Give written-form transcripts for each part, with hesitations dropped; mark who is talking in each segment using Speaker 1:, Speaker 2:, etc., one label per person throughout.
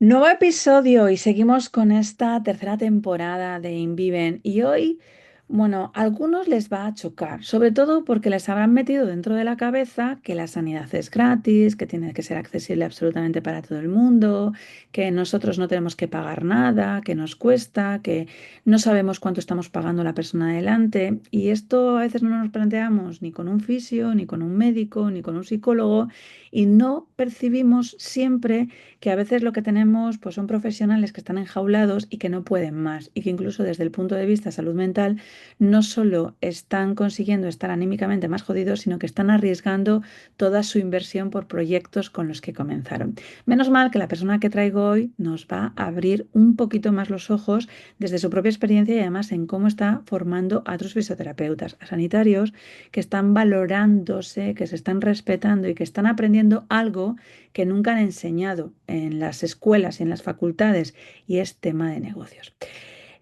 Speaker 1: Nuevo episodio y seguimos con esta tercera temporada de Inviven y hoy, bueno, a algunos les va a chocar, sobre todo porque les habrán metido dentro de la cabeza que la sanidad es gratis, que tiene que ser accesible absolutamente para todo el mundo, que nosotros no tenemos que pagar nada, que nos cuesta, que no sabemos cuánto estamos pagando la persona adelante y esto a veces no nos planteamos ni con un fisio, ni con un médico, ni con un psicólogo y no percibimos siempre que a veces lo que tenemos pues son profesionales que están enjaulados y que no pueden más y que incluso desde el punto de vista salud mental no solo están consiguiendo estar anímicamente más jodidos, sino que están arriesgando toda su inversión por proyectos con los que comenzaron. Menos mal que la persona que traigo hoy nos va a abrir un poquito más los ojos desde su propia experiencia y además en cómo está formando a otros fisioterapeutas, a sanitarios que están valorándose, que se están respetando y que están aprendiendo algo que nunca han enseñado en las escuelas y en las facultades, y es tema de negocios.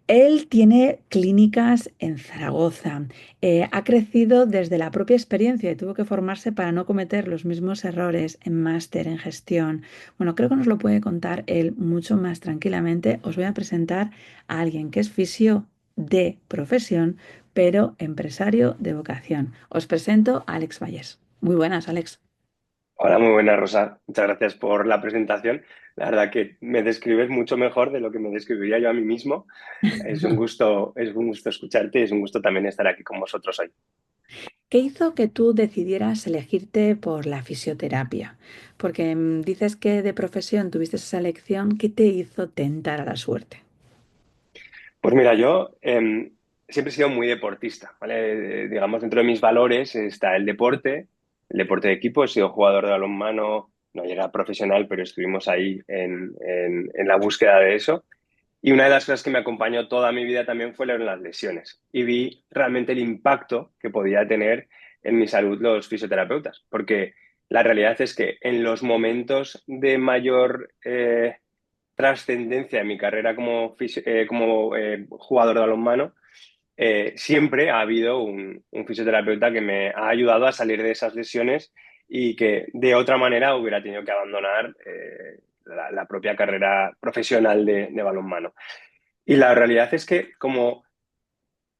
Speaker 1: Él tiene clínicas en Zaragoza, ha crecido desde la propia experiencia y tuvo que formarse para no cometer los mismos errores en máster, en gestión. Bueno, creo que nos lo puede contar él mucho más tranquilamente. Os voy a presentar a alguien que es fisio de profesión, pero empresario de vocación. Os presento a Alex Valles. Muy buenas, Alex.
Speaker 2: Hola, muy buena, Rosa. Muchas gracias por la presentación. La verdad que me describes mucho mejor de lo que me describiría yo a mí mismo. Es un gusto escucharte y es un gusto también estar aquí con vosotros hoy.
Speaker 1: ¿Qué hizo que tú decidieras elegirte por la fisioterapia? Porque dices que de profesión tuviste esa elección. ¿Qué te hizo tentar a la suerte?
Speaker 2: Pues mira, yo siempre he sido muy deportista, ¿vale? Digamos, dentro de mis valores está el deporte de equipo. He sido jugador de balonmano, no llegué a profesional, pero estuvimos ahí en la búsqueda de eso. Y una de las cosas que me acompañó toda mi vida también fueron las lesiones. Y vi realmente el impacto que podía tener en mi salud los fisioterapeutas. Porque la realidad es que en los momentos de mayor trascendencia en mi carrera como jugador de balonmano, siempre ha habido un fisioterapeuta que me ha ayudado a salir de esas lesiones y que de otra manera hubiera tenido que abandonar la propia carrera profesional de balonmano. Y la realidad es que, como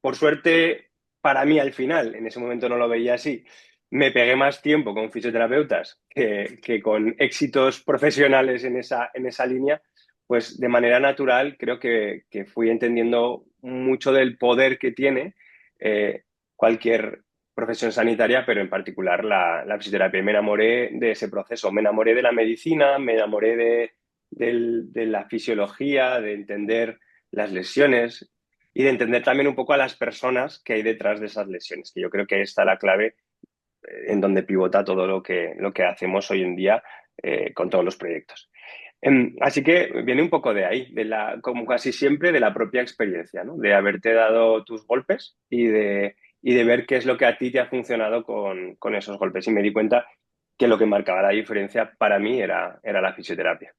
Speaker 2: por suerte para mí al final, en ese momento no lo veía así, me pegué más tiempo con fisioterapeutas que con éxitos profesionales en esa línea, pues de manera natural creo que fui entendiendo mucho del poder que tiene cualquier profesión sanitaria, pero en particular la fisioterapia. Y me enamoré de ese proceso, me enamoré de la medicina, me enamoré de la fisiología, de entender las lesiones y de entender también un poco a las personas que hay detrás de esas lesiones, que yo creo que ahí está la clave en donde pivota todo lo que hacemos hoy en día con todos los proyectos. Así que viene un poco de ahí, como casi siempre, de la propia experiencia, ¿no? De haberte dado tus golpes y de ver qué es lo que a ti te ha funcionado con esos golpes. Y me di cuenta que lo que marcaba la diferencia para mí era la fisioterapia.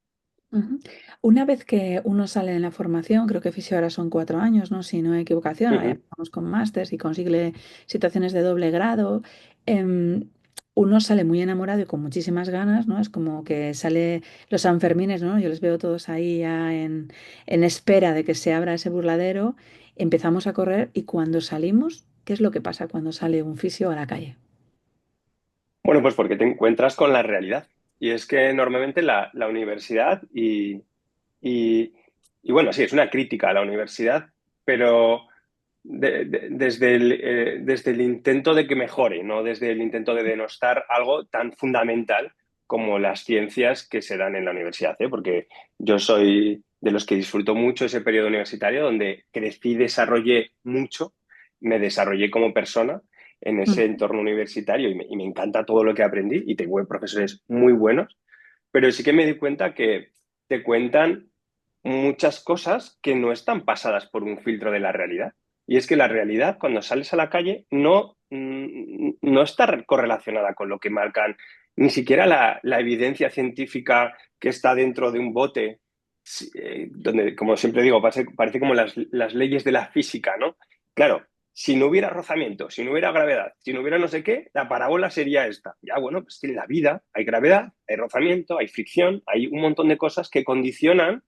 Speaker 1: Ujú. Una vez que uno sale en la formación, creo que fisio ahora son 4 años, ¿no? Si no hay equivocación, ahora ya
Speaker 2: Ujú.
Speaker 1: empezamos con másters y consigue situaciones de doble grado. em, Uno sale muy enamorado y con muchísimas ganas, ¿no? Es como que sale los Sanfermines, ¿no? Yo les veo todos ahí ya en espera de que se abra ese burladero. Empezamos a correr y cuando salimos, ¿qué es lo que pasa cuando sale un fisio a la calle?
Speaker 2: Bueno, pues porque te encuentras con la realidad. Y es que normalmente la universidad y, y bueno, sí, es una crítica a la universidad, pero desde el intento de que mejore, no desde el intento de denostar algo tan fundamental como las ciencias que se dan en la universidad, ¿eh? Porque yo soy de los que disfruto mucho ese periodo universitario donde crecí, desarrollé mucho, me desarrollé como persona en ese
Speaker 1: Mm.
Speaker 2: entorno universitario y me encanta todo lo que aprendí y tengo profesores muy buenos, pero sí que me di cuenta que te cuentan muchas cosas que no están pasadas por un filtro de la realidad. Y es que la realidad, cuando sales a la calle, no está correlacionada con lo que marcan ni siquiera la evidencia científica que está dentro de un bote, donde, como siempre digo, parece como las leyes de la física, ¿no? Claro, si no hubiera rozamiento, si no hubiera gravedad, si no hubiera no sé qué, la parábola sería esta. Ya, bueno, pues que en la vida hay gravedad, hay rozamiento, hay fricción, hay un montón de cosas que condicionan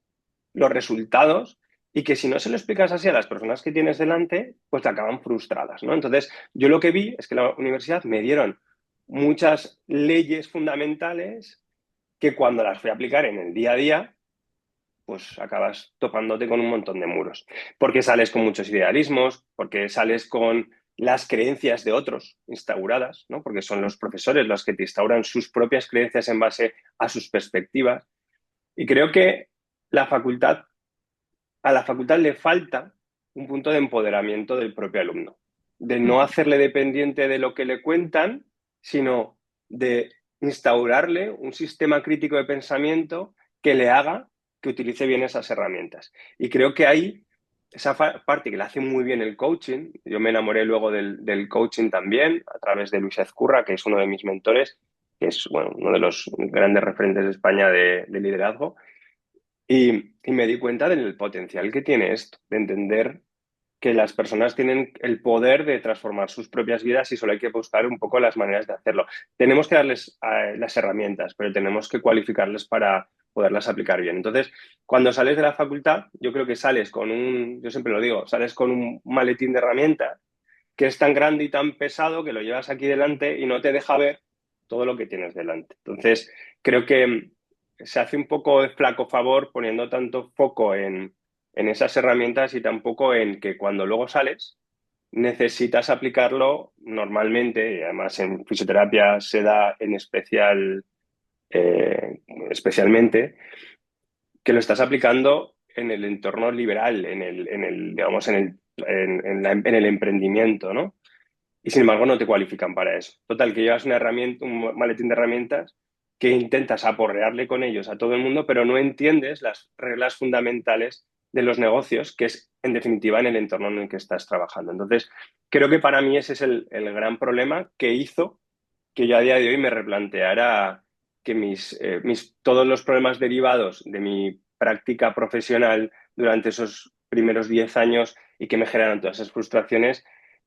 Speaker 2: los resultados y que si no se lo explicas así a las personas que tienes delante, pues te acaban frustradas, ¿no? Entonces, yo lo que vi es que en la universidad me dieron muchas leyes fundamentales que cuando las fui a aplicar en el día a día, pues acabas topándote con un montón de muros. Porque sales con muchos idealismos, porque sales con las creencias de otros instauradas, ¿no? Porque son los profesores los que te instauran sus propias creencias en base a sus perspectivas. Y creo que la facultad, a la facultad le falta un punto de empoderamiento del propio alumno, de no hacerle dependiente de lo que le cuentan, sino de instaurarle un sistema crítico de pensamiento que le haga que utilice bien esas herramientas. Y creo que ahí, esa parte que le hace muy bien el coaching, yo me enamoré luego del coaching también, a través de Luis Ezcurra, que es uno de mis mentores, que es bueno, uno de los grandes referentes de España de liderazgo, y me di cuenta del potencial que tiene esto, de entender que las personas tienen el poder de transformar sus propias vidas y solo hay que buscar un poco las maneras de hacerlo. Tenemos que darles las herramientas, pero tenemos que cualificarles para poderlas aplicar bien. Entonces, cuando sales de la facultad, yo creo que sales con yo siempre lo digo, sales con un maletín de herramientas que es tan grande y tan pesado que lo llevas aquí delante y no te deja ver todo lo que tienes delante. Entonces, creo que se hace un poco de flaco favor poniendo tanto foco en esas herramientas y tampoco en que cuando luego sales necesitas aplicarlo normalmente, y además en fisioterapia se da en especial, especialmente, que lo estás aplicando en el entorno liberal, digamos, en el emprendimiento, ¿no? Y sin embargo no te cualifican para eso. Total, que llevas una herramienta, un maletín de herramientas que intentas aporrearle con ellos a todo el mundo, pero no entiendes las reglas fundamentales de los negocios, que es en definitiva en el entorno en el que estás trabajando. Entonces, creo que para mí ese es el gran problema que hizo que yo a día de hoy me replanteara que todos los problemas derivados de mi práctica profesional durante esos primeros 10 años y que me generaron todas esas frustraciones,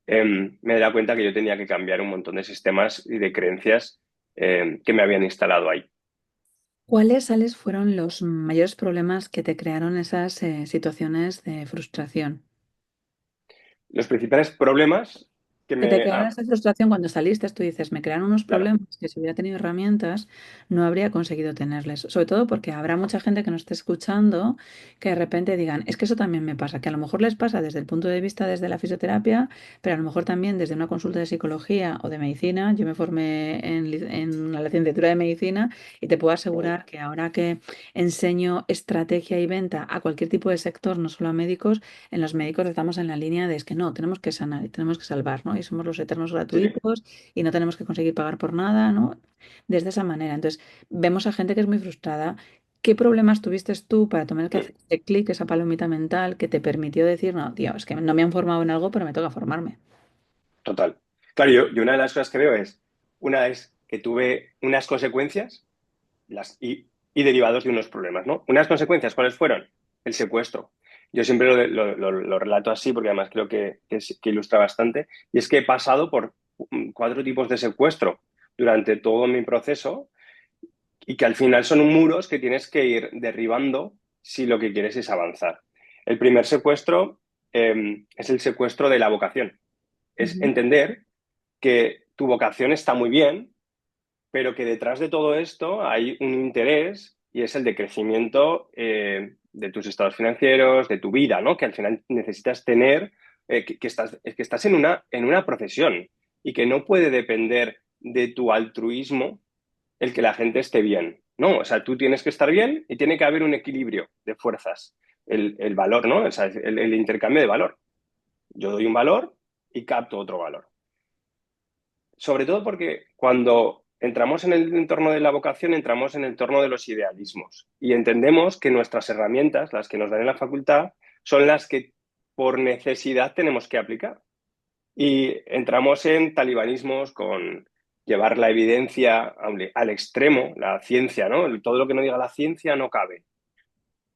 Speaker 2: me da cuenta que yo tenía que cambiar un montón de sistemas y de creencias que me habían instalado ahí.
Speaker 1: ¿Cuáles, Alex, fueron los mayores problemas que te crearon esas situaciones de frustración?
Speaker 2: Los principales problemas que
Speaker 1: Que te
Speaker 2: me...
Speaker 1: quedara esa frustración cuando saliste, tú dices, me crearon unos
Speaker 2: Claro,
Speaker 1: problemas que si hubiera tenido herramientas no habría conseguido tenerles. Sobre todo porque habrá mucha gente que nos esté escuchando que de repente digan, es que eso también me pasa, que a lo mejor les pasa desde el punto de vista desde la fisioterapia, pero a lo mejor también desde una consulta de psicología o de medicina. Yo me formé en la licenciatura de medicina y te puedo asegurar que ahora que enseño estrategia y venta a cualquier tipo de sector, no solo a médicos, en los médicos estamos en la línea de es que no, tenemos que sanar y tenemos que salvar, ¿no? Y somos los eternos
Speaker 2: sí,
Speaker 1: gratuitos y no tenemos que conseguir pagar por nada, ¿no? Desde esa manera. Entonces, vemos a gente que es muy frustrada. ¿Qué problemas tuviste tú para tomar que hacer ese clic, esa palomita mental que te permitió decir, no, tío, es que no me han formado en algo, pero me toca formarme?
Speaker 2: total. Claro, yo una de las cosas que veo una es que tuve unas consecuencias y derivados de unos problemas, ¿no? Unas consecuencias, ¿cuáles fueron? El secuestro. Yo siempre lo relato así porque además creo que ilustra bastante. Y es que he pasado por 4 tipos de secuestro durante todo mi proceso y que al final son muros que tienes que ir derribando si lo que quieres es avanzar. El primer secuestro es el secuestro de la vocación. Es
Speaker 1: Ujú.
Speaker 2: entender que tu vocación está muy bien, pero que detrás de todo esto hay un interés y es el de crecimiento de tus estados financieros, de tu vida, ¿no? Que al final necesitas tener, que estás en una profesión y que no puede depender de tu altruismo el que la gente esté bien. No, o sea, tú tienes que estar bien y tiene que haber un equilibrio de fuerzas, el valor, ¿no? O sea, el intercambio de valor. Yo doy un valor y capto otro valor. Sobre todo porque cuando entramos en el entorno de la vocación, entramos en el entorno de los idealismos y entendemos que nuestras herramientas, las que nos dan en la facultad, son las que por necesidad tenemos que aplicar. Y entramos en talibanismos con llevar la evidencia al extremo, la ciencia, ¿no? Todo lo que no diga la ciencia no cabe.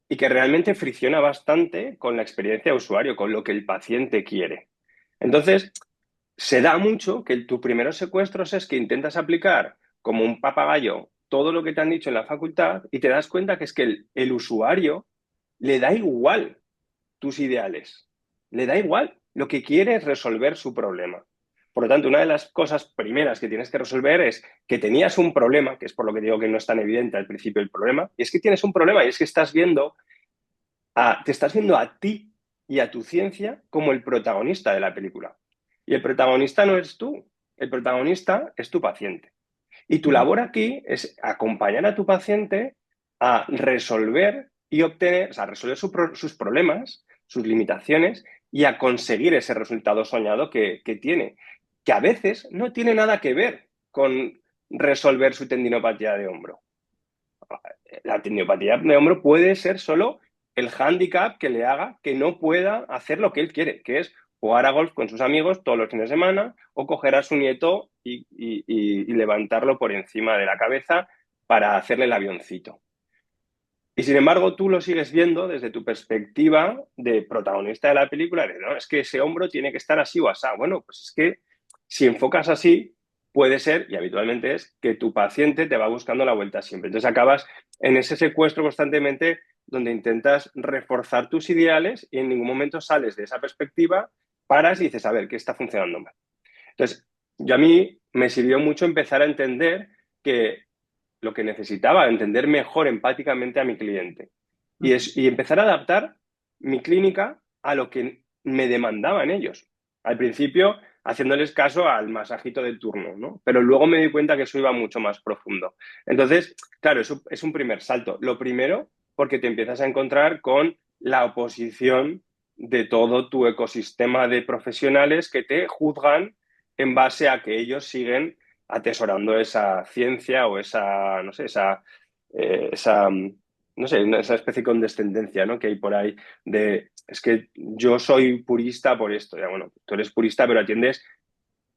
Speaker 2: Y que realmente fricciona bastante con la experiencia de usuario, con lo que el paciente quiere. Entonces, se da mucho que tus primeros secuestros es que intentas aplicar como un papagayo todo lo que te han dicho en la facultad y te das cuenta que es que el usuario le da igual tus ideales, le da igual, lo que quiere es resolver su problema. Por lo tanto, una de las cosas primeras que tienes que resolver es que tenías un problema, que es por lo que digo que no es tan evidente al principio el problema, y es que tienes un problema y es que te estás viendo a ti y a tu ciencia como el protagonista de la película. Y el protagonista no eres tú, el protagonista es tu paciente. Y tu
Speaker 1: Ujú.
Speaker 2: labor aquí es acompañar a tu paciente a resolver y obtener, o sea, resolver sus problemas, sus limitaciones y a conseguir ese resultado soñado que tiene, que a veces no tiene nada que ver con resolver su tendinopatía de hombro. La tendinopatía de hombro puede ser solo el hándicap que le haga que no pueda hacer lo que él quiere, que es jugar a golf con sus amigos todos los fines de semana o coger a su nieto y levantarlo por encima de la cabeza para hacerle el avioncito. Y sin embargo, tú lo sigues viendo desde tu perspectiva de protagonista de la película, de no, es que ese hombro tiene que estar así o así. Bueno, pues es que si enfocas así, puede ser, y habitualmente es, que tu paciente te va buscando la vuelta siempre. Entonces acabas en ese secuestro constantemente donde intentas reforzar tus ideales y en ningún momento sales de esa perspectiva, paras y dices, a ver, ¿qué está funcionando mal? Entonces, yo a mí me sirvió mucho empezar a entender que lo que necesitaba, entender mejor empáticamente a mi cliente y empezar a adaptar mi clínica a lo que me demandaban ellos. Al principio, haciéndoles caso al masajito de turno, ¿no? Pero luego me di cuenta que eso iba mucho más profundo. Entonces, claro, eso es un primer salto. Lo primero, porque te empiezas a encontrar con la oposición de todo tu ecosistema de profesionales que te juzgan en base a que ellos siguen atesorando esa ciencia o esa, no sé, esa, no sé, esa especie de condescendencia, ¿no? Que hay por ahí de, es que yo soy purista por esto. Ya, bueno, tú eres purista, pero atiendes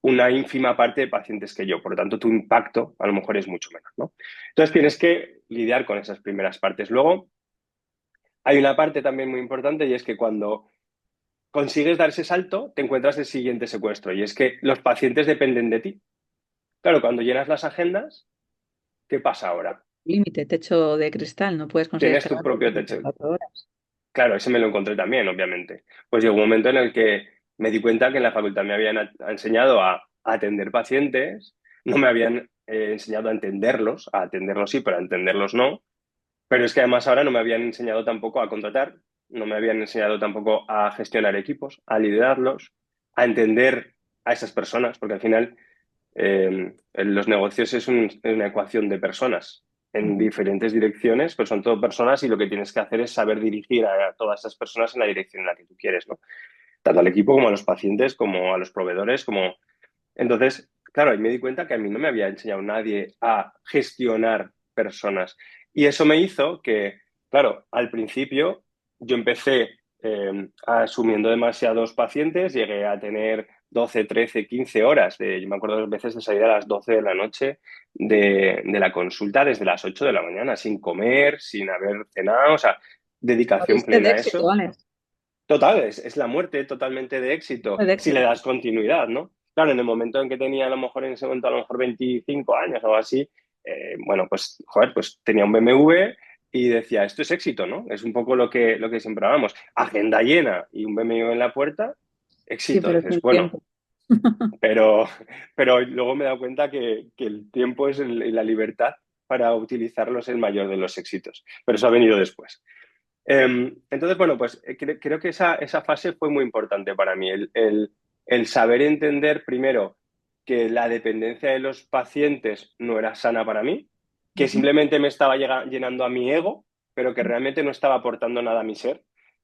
Speaker 2: una ínfima parte de pacientes que yo, por lo tanto tu impacto a lo mejor es mucho menor, ¿no? Entonces tienes que lidiar con esas primeras partes. Luego hay una parte también muy importante y es que cuando consigues dar ese salto, te encuentras el siguiente secuestro y es que los pacientes dependen de ti. Claro, cuando llenas las agendas, ¿qué pasa ahora?
Speaker 1: Límite, techo de cristal, no puedes conseguir
Speaker 2: Tienes tu
Speaker 1: esperar las
Speaker 2: propio techo.
Speaker 1: 24 horas.
Speaker 2: Claro, ese me lo encontré también, obviamente. Pues llegó un momento en el que me di cuenta que en la facultad me habían enseñado a atender pacientes, no me habían enseñado a atenderlos sí, pero a entenderlos no. Pero es que además ahora no me habían enseñado tampoco a contratar, no me habían enseñado tampoco a gestionar equipos, a liderarlos, a entender a esas personas, porque al final en los negocios es una ecuación de personas en
Speaker 1: Ujú.
Speaker 2: diferentes direcciones, pero son todo personas y lo que tienes que hacer es saber dirigir a todas esas personas en la dirección en la que tú quieres, ¿no? Tanto al equipo como a los pacientes, como a los proveedores, como... Entonces, claro, ahí me di cuenta que a mí no me había enseñado nadie a gestionar personas. Y eso me hizo que, claro, al principio yo empecé asumiendo demasiados pacientes, llegué a tener 12, 13, 15 horas. Yo me acuerdo dos veces de salir a las 12 de la noche de la consulta desde las 8 de la mañana, sin comer, sin haber cenado, o sea, dedicación
Speaker 1: Moriste de
Speaker 2: plena a
Speaker 1: éxito,
Speaker 2: eso.
Speaker 1: Alex.
Speaker 2: Total, es la muerte totalmente de éxito
Speaker 1: De
Speaker 2: si le
Speaker 1: éxito.
Speaker 2: das continuidad, ¿no? Claro, en el momento en que tenía a lo mejor en ese momento a lo mejor 25 años o algo así, bueno, pues, joder, pues tenía un BMW y decía, esto es éxito, ¿no? Es un poco lo que siempre hablamos. Agenda llena y un BMW en la puerta,
Speaker 1: Sí,
Speaker 2: éxito.
Speaker 1: pero
Speaker 2: Dices,
Speaker 1: sin
Speaker 2: bueno,
Speaker 1: tiempo.
Speaker 2: pero, pero luego me he dado cuenta que el tiempo es y la libertad para utilizarlos es el mayor de los éxitos. Pero eso ha venido después. Entonces, bueno, pues creo que esa fase fue muy importante para mí, el saber entender primero que la dependencia de los pacientes no era sana para mí, que
Speaker 1: Ujú.
Speaker 2: simplemente me estaba llenando a mi ego, pero que realmente no estaba aportando nada a mi ser,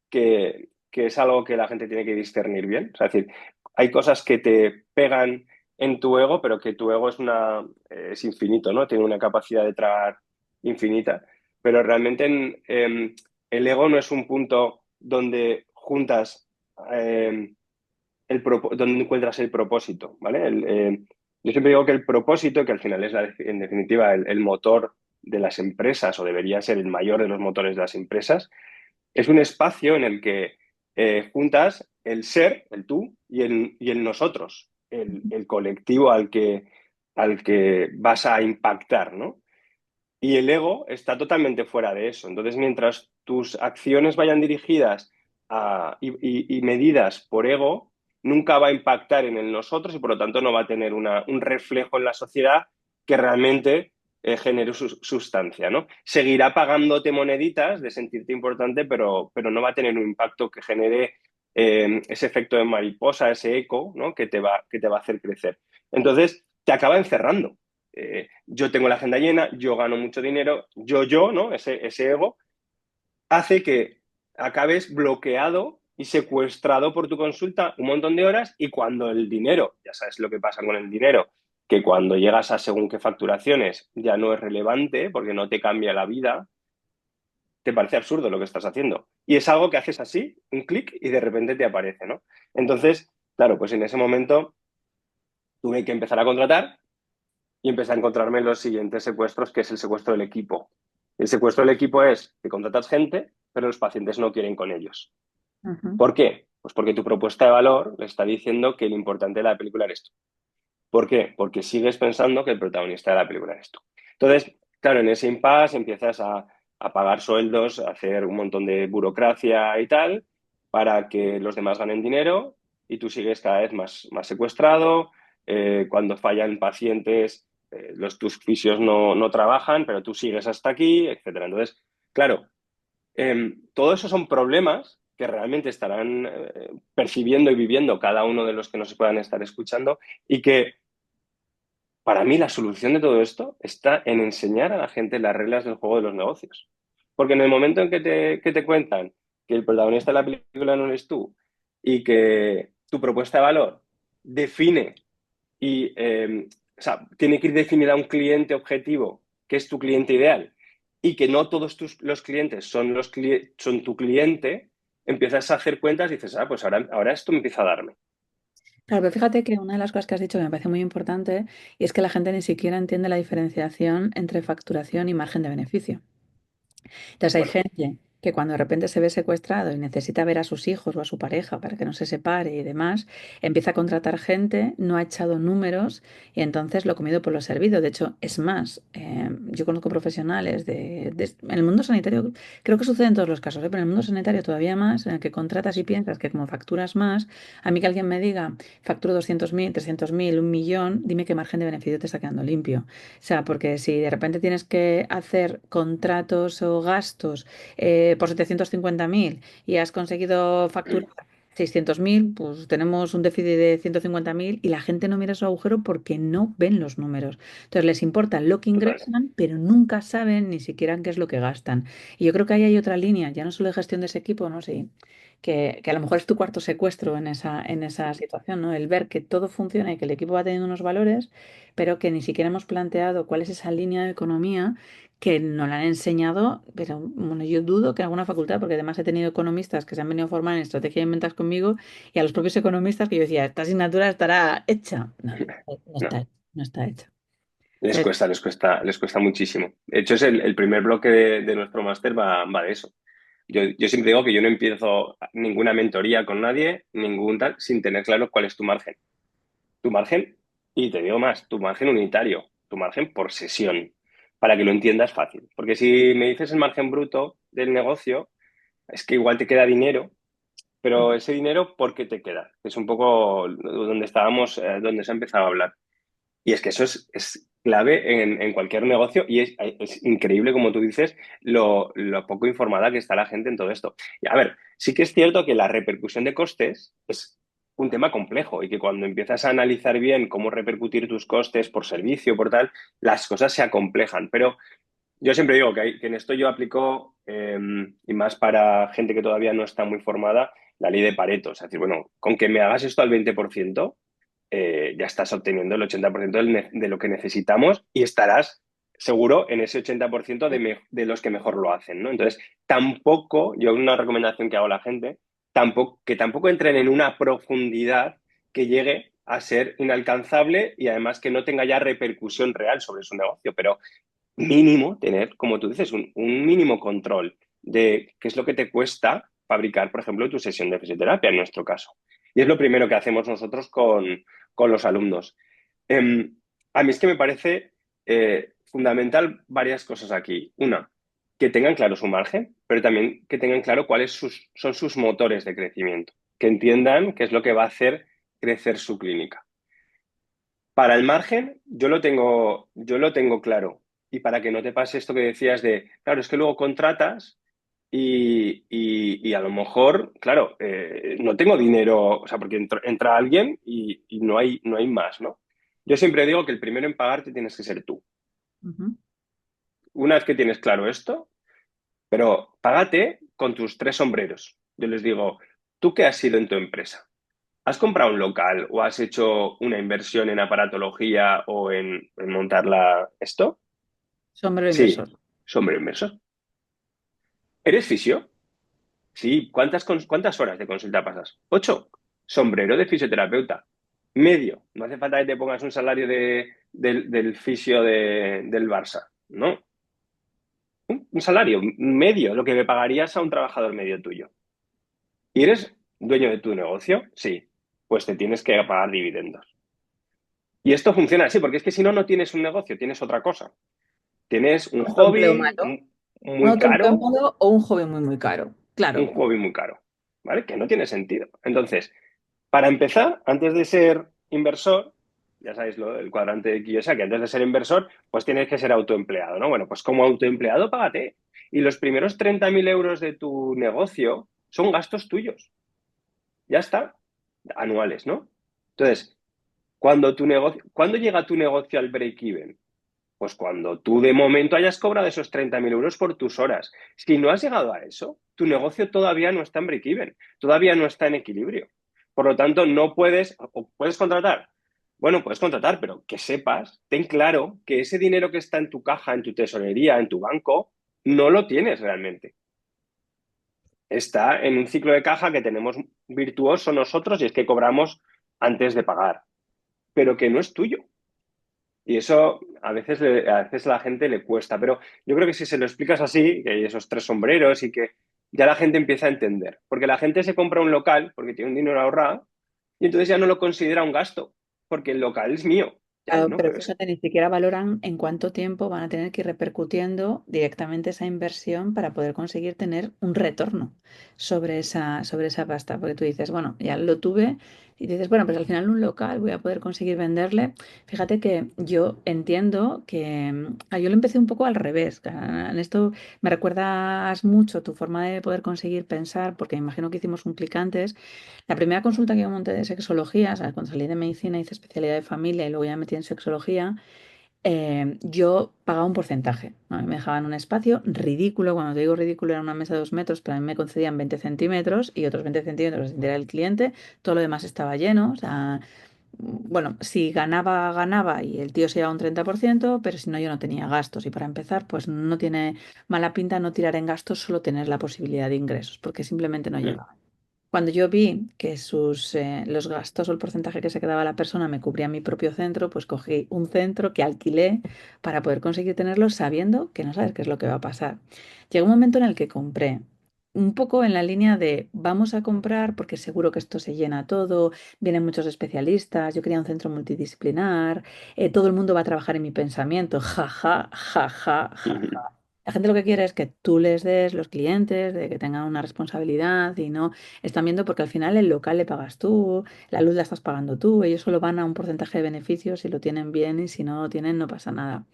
Speaker 2: que es algo que la gente tiene que discernir bien. O sea, es decir, hay cosas que te pegan en tu ego, pero que tu ego es infinito, ¿no? Tiene una capacidad de tragar infinita. Pero realmente el ego no es un punto donde juntas, donde encuentras el propósito, ¿vale? Yo siempre digo que el propósito, que al final es en definitiva el motor de las empresas o debería ser el mayor de los motores de las empresas, es un espacio en el que juntas el ser, el tú, y el nosotros, el colectivo al que vas a impactar, ¿no? Y el ego está totalmente fuera de eso. Entonces, mientras tus acciones vayan dirigidas y medidas por ego, nunca va a impactar en el nosotros y por lo tanto no va a tener un reflejo en la sociedad que realmente genere sustancia, ¿no? Seguirá pagándote moneditas de sentirte importante, pero no va a tener un impacto que genere ese efecto de mariposa, ese eco, ¿no? que te va a hacer crecer. Entonces, te acaba encerrando. Yo tengo la agenda llena, yo gano mucho dinero, ¿no? Ese ego hace que acabes bloqueado y secuestrado por tu consulta un montón de horas y cuando el dinero, ya sabes lo que pasa con el dinero, que cuando llegas a según qué facturaciones ya no es relevante porque no te cambia la vida, te parece absurdo lo que estás haciendo. Y es algo que haces así, un clic y de repente te aparece, ¿no? Entonces, claro, pues en ese momento tuve que empezar a contratar y empecé a encontrarme los siguientes secuestros, que es el secuestro del equipo. El secuestro del equipo es que contratas gente, pero los pacientes no quieren con ellos.
Speaker 1: Ujú.
Speaker 2: ¿Por qué? Pues porque tu propuesta de valor le está diciendo que lo importante de la película eres tú. ¿Por qué? Porque sigues pensando que el protagonista de la película eres tú. Entonces, claro, en ese impasse empiezas a pagar sueldos, a hacer un montón de burocracia y tal, para que los demás ganen dinero y tú sigues cada vez más secuestrado. Cuando fallan pacientes, tus fisios no trabajan, pero tú sigues hasta aquí, etcétera. Entonces, claro, todo eso son problemas que realmente estarán percibiendo y viviendo cada uno de los que nos puedan estar escuchando y que para mí la solución de todo esto está en enseñar a la gente las reglas del juego de los negocios. Porque en el momento en que te cuentan que el protagonista de la película no eres tú y que tu propuesta de valor define o sea, tiene que ir definida a un cliente objetivo, que es tu cliente ideal, y que no todos los clientes son tu cliente, empiezas a hacer cuentas y dices, pues ahora esto me empieza a darme.
Speaker 1: Claro, pero fíjate que una de las cosas que has dicho que me parece muy importante y es que la gente ni siquiera entiende la diferenciación entre facturación y margen de beneficio. Entonces hay
Speaker 2: Bueno,
Speaker 1: gente que cuando de repente se ve secuestrado y necesita ver a sus hijos o a su pareja para que no se separe y demás, empieza a contratar gente, no ha echado números y entonces lo comido por lo servido. De hecho, es más, yo conozco profesionales en el mundo sanitario, creo que sucede en todos los casos, pero en el mundo sanitario todavía más, en el que contratas y piensas que como facturas más, a mí que alguien me diga, facturo 200.000, 300.000, 1.000.000, dime qué margen de beneficio te está quedando limpio. O sea, porque si de repente tienes que hacer contratos o gastos por 750.000 y has conseguido facturar 600.000, pues tenemos un déficit de 150.000 y la gente no mira su agujero porque no ven los números. Entonces les importa lo que
Speaker 2: total.
Speaker 1: ingresan, pero nunca saben ni siquiera en qué es lo que gastan. Y yo creo que ahí hay otra línea, ya no solo de gestión de ese equipo, no sé, que a lo mejor es tu cuarto secuestro en esa situación, ¿no? El ver que todo funciona y que el equipo va teniendo unos valores, pero que ni siquiera hemos planteado cuál es esa línea de economía que nos la han enseñado, pero bueno, yo dudo que en alguna facultad, porque además he tenido economistas que se han venido a formar en estrategia de ventas conmigo y a los propios economistas que yo decía, esta asignatura estará hecha. No, no
Speaker 2: No,
Speaker 1: está, no está hecha.
Speaker 2: les
Speaker 1: Entonces,
Speaker 2: cuesta, les cuesta, les cuesta muchísimo. De hecho, es el primer bloque de nuestro máster va de eso. Yo siempre digo que yo no empiezo ninguna mentoría con nadie, ningún tal, sin tener claro cuál es tu margen. Tu margen, y te digo más, tu margen unitario, tu margen por sesión, para que lo entiendas fácil. Porque si me dices el margen bruto del negocio, es que igual te queda dinero, pero ese dinero, ¿por qué te queda? Es un poco donde estábamos, donde se ha empezado a hablar. Y es que eso es clave en cualquier negocio y es increíble, como tú dices, lo poco informada que está la gente en todo esto. Y a ver, sí que es cierto que la repercusión de costes es un tema complejo y que cuando empiezas a analizar bien cómo repercutir tus costes por servicio, por tal, las cosas se acomplejan. Pero yo siempre digo que en esto yo aplico, y más para gente que todavía no está muy formada, la ley de Pareto. Es decir, bueno, con que me hagas esto al 20%, ya estás obteniendo el 80% de lo que necesitamos y estarás seguro en ese 80% de los que mejor lo hacen, ¿no? Entonces, tampoco, yo una recomendación que hago a la gente, que tampoco entren en una profundidad que llegue a ser inalcanzable y además que no tenga ya repercusión real sobre su negocio, pero mínimo tener, como tú dices, un mínimo control de qué es lo que te cuesta fabricar, por ejemplo, tu sesión de fisioterapia, en nuestro caso. Y es lo primero que hacemos nosotros con los alumnos. Em, a mí es que me parece fundamental varias cosas aquí. Una, que tengan claro su margen, pero también que tengan claro cuáles son sus motores de crecimiento, que entiendan qué es lo que va a hacer crecer su clínica. Para el margen, yo lo tengo claro. Y para que no te pase esto que decías de, claro, es que luego contratas y a lo mejor, claro, no tengo dinero, o sea, porque entra alguien y no hay más, ¿no? Yo siempre digo que el primero en pagarte tienes que ser tú.
Speaker 1: Ujú.
Speaker 2: Una vez que tienes claro esto, pero págate con tus tres sombreros. Yo les digo, ¿tú qué has sido en tu empresa? ¿Has comprado un local o has hecho una inversión en aparatología o en montarla esto?
Speaker 1: Sombrero
Speaker 2: Sí,
Speaker 1: inversor.
Speaker 2: sombrero inversor. ¿Eres fisio? Sí. ¿Cuántas horas de consulta pasas? 8. Sombrero de fisioterapeuta. Medio. No hace falta que te pongas un salario del fisio del Barça. No. Un salario medio, lo que me pagarías a un trabajador medio tuyo. ¿Y eres dueño de tu negocio? Sí. Pues te tienes que pagar dividendos. Y esto funciona así, porque es que si no, no tienes un negocio, tienes otra cosa. Tienes un
Speaker 1: Autoempleo
Speaker 2: hobby
Speaker 1: malo. Un
Speaker 2: muy
Speaker 1: autoempleo
Speaker 2: caro,
Speaker 1: malo o un hobby muy, muy caro.
Speaker 2: un
Speaker 1: Claro.
Speaker 2: hobby muy caro, ¿vale? Que no tiene sentido. Entonces, para empezar, antes de ser inversor, ya sabéis el cuadrante de Kiyosaki, antes de ser inversor, pues tienes que ser autoempleado, ¿no? Bueno, pues como autoempleado, págate. Y los primeros 30.000 euros de tu negocio son gastos tuyos. Ya está, anuales, ¿no? Entonces, ¿cuándo llega tu negocio al break-even? Pues cuando tú de momento hayas cobrado esos 30.000 euros por tus horas. Si no has llegado a eso, tu negocio todavía no está en break-even, todavía no está en equilibrio. Por lo tanto, no puedes, o puedes contratar. Bueno, puedes contratar, pero que sepas, ten claro que ese dinero que está en tu caja, en tu tesorería, en tu banco, no lo tienes realmente. Está en un ciclo de caja que tenemos virtuoso nosotros y es que cobramos antes de pagar, pero que no es tuyo. Y eso a veces a la gente le cuesta, pero yo creo que si se lo explicas así, que hay esos tres sombreros y que ya la gente empieza a entender, porque la gente se compra un local porque tiene un dinero ahorrado y entonces ya no lo considera un gasto, porque el local es mío. Ya,
Speaker 1: Claro,
Speaker 2: bueno,
Speaker 1: pero
Speaker 2: pero
Speaker 1: fíjate, ni siquiera valoran en cuánto tiempo van a tener que ir repercutiendo directamente esa inversión para poder conseguir tener un retorno sobre esa pasta. Porque tú dices, bueno, ya lo tuve y dices, bueno, pues al final un local voy a poder conseguir venderle. Fíjate que yo entiendo que yo lo empecé un poco al revés. En esto me recuerdas mucho tu forma de poder conseguir pensar, porque me imagino que hicimos un clic antes. La primera consulta que yo monté de sexología, o sea, cuando salí de medicina hice especialidad de familia y luego ya me metí en sexología, yo pagaba un porcentaje, ¿no? A mí me dejaban un espacio ridículo, cuando te digo ridículo era una mesa de 2 metros, pero a mí me concedían 20 centímetros y otros 20 centímetros los diera el cliente, todo lo demás estaba lleno, o sea, bueno, si ganaba, ganaba y el tío se llevaba un 30%, pero si no, yo no tenía gastos. Y para empezar, pues no tiene mala pinta no tirar en gastos, solo tener la posibilidad de ingresos, porque simplemente no
Speaker 2: mm,
Speaker 1: llegaba. Cuando yo vi que los gastos o el porcentaje que se quedaba la persona me cubría mi propio centro, pues cogí un centro que alquilé para poder conseguir tenerlo sabiendo que no sabes qué es lo que va a pasar. Llegó un momento en el que compré, un poco en la línea de vamos a comprar porque seguro que esto se llena todo, vienen muchos especialistas, yo quería un centro multidisciplinar, todo el mundo va a trabajar en mi pensamiento, ja, ja, ja, ja, ja,
Speaker 2: mm,
Speaker 1: ja. La gente lo que quiere es que tú les des los clientes, de que tengan una responsabilidad y no están viendo porque al final el local le pagas tú, la luz la estás pagando tú, ellos solo van a un porcentaje de beneficios si lo tienen bien y si no lo tienen no pasa nada.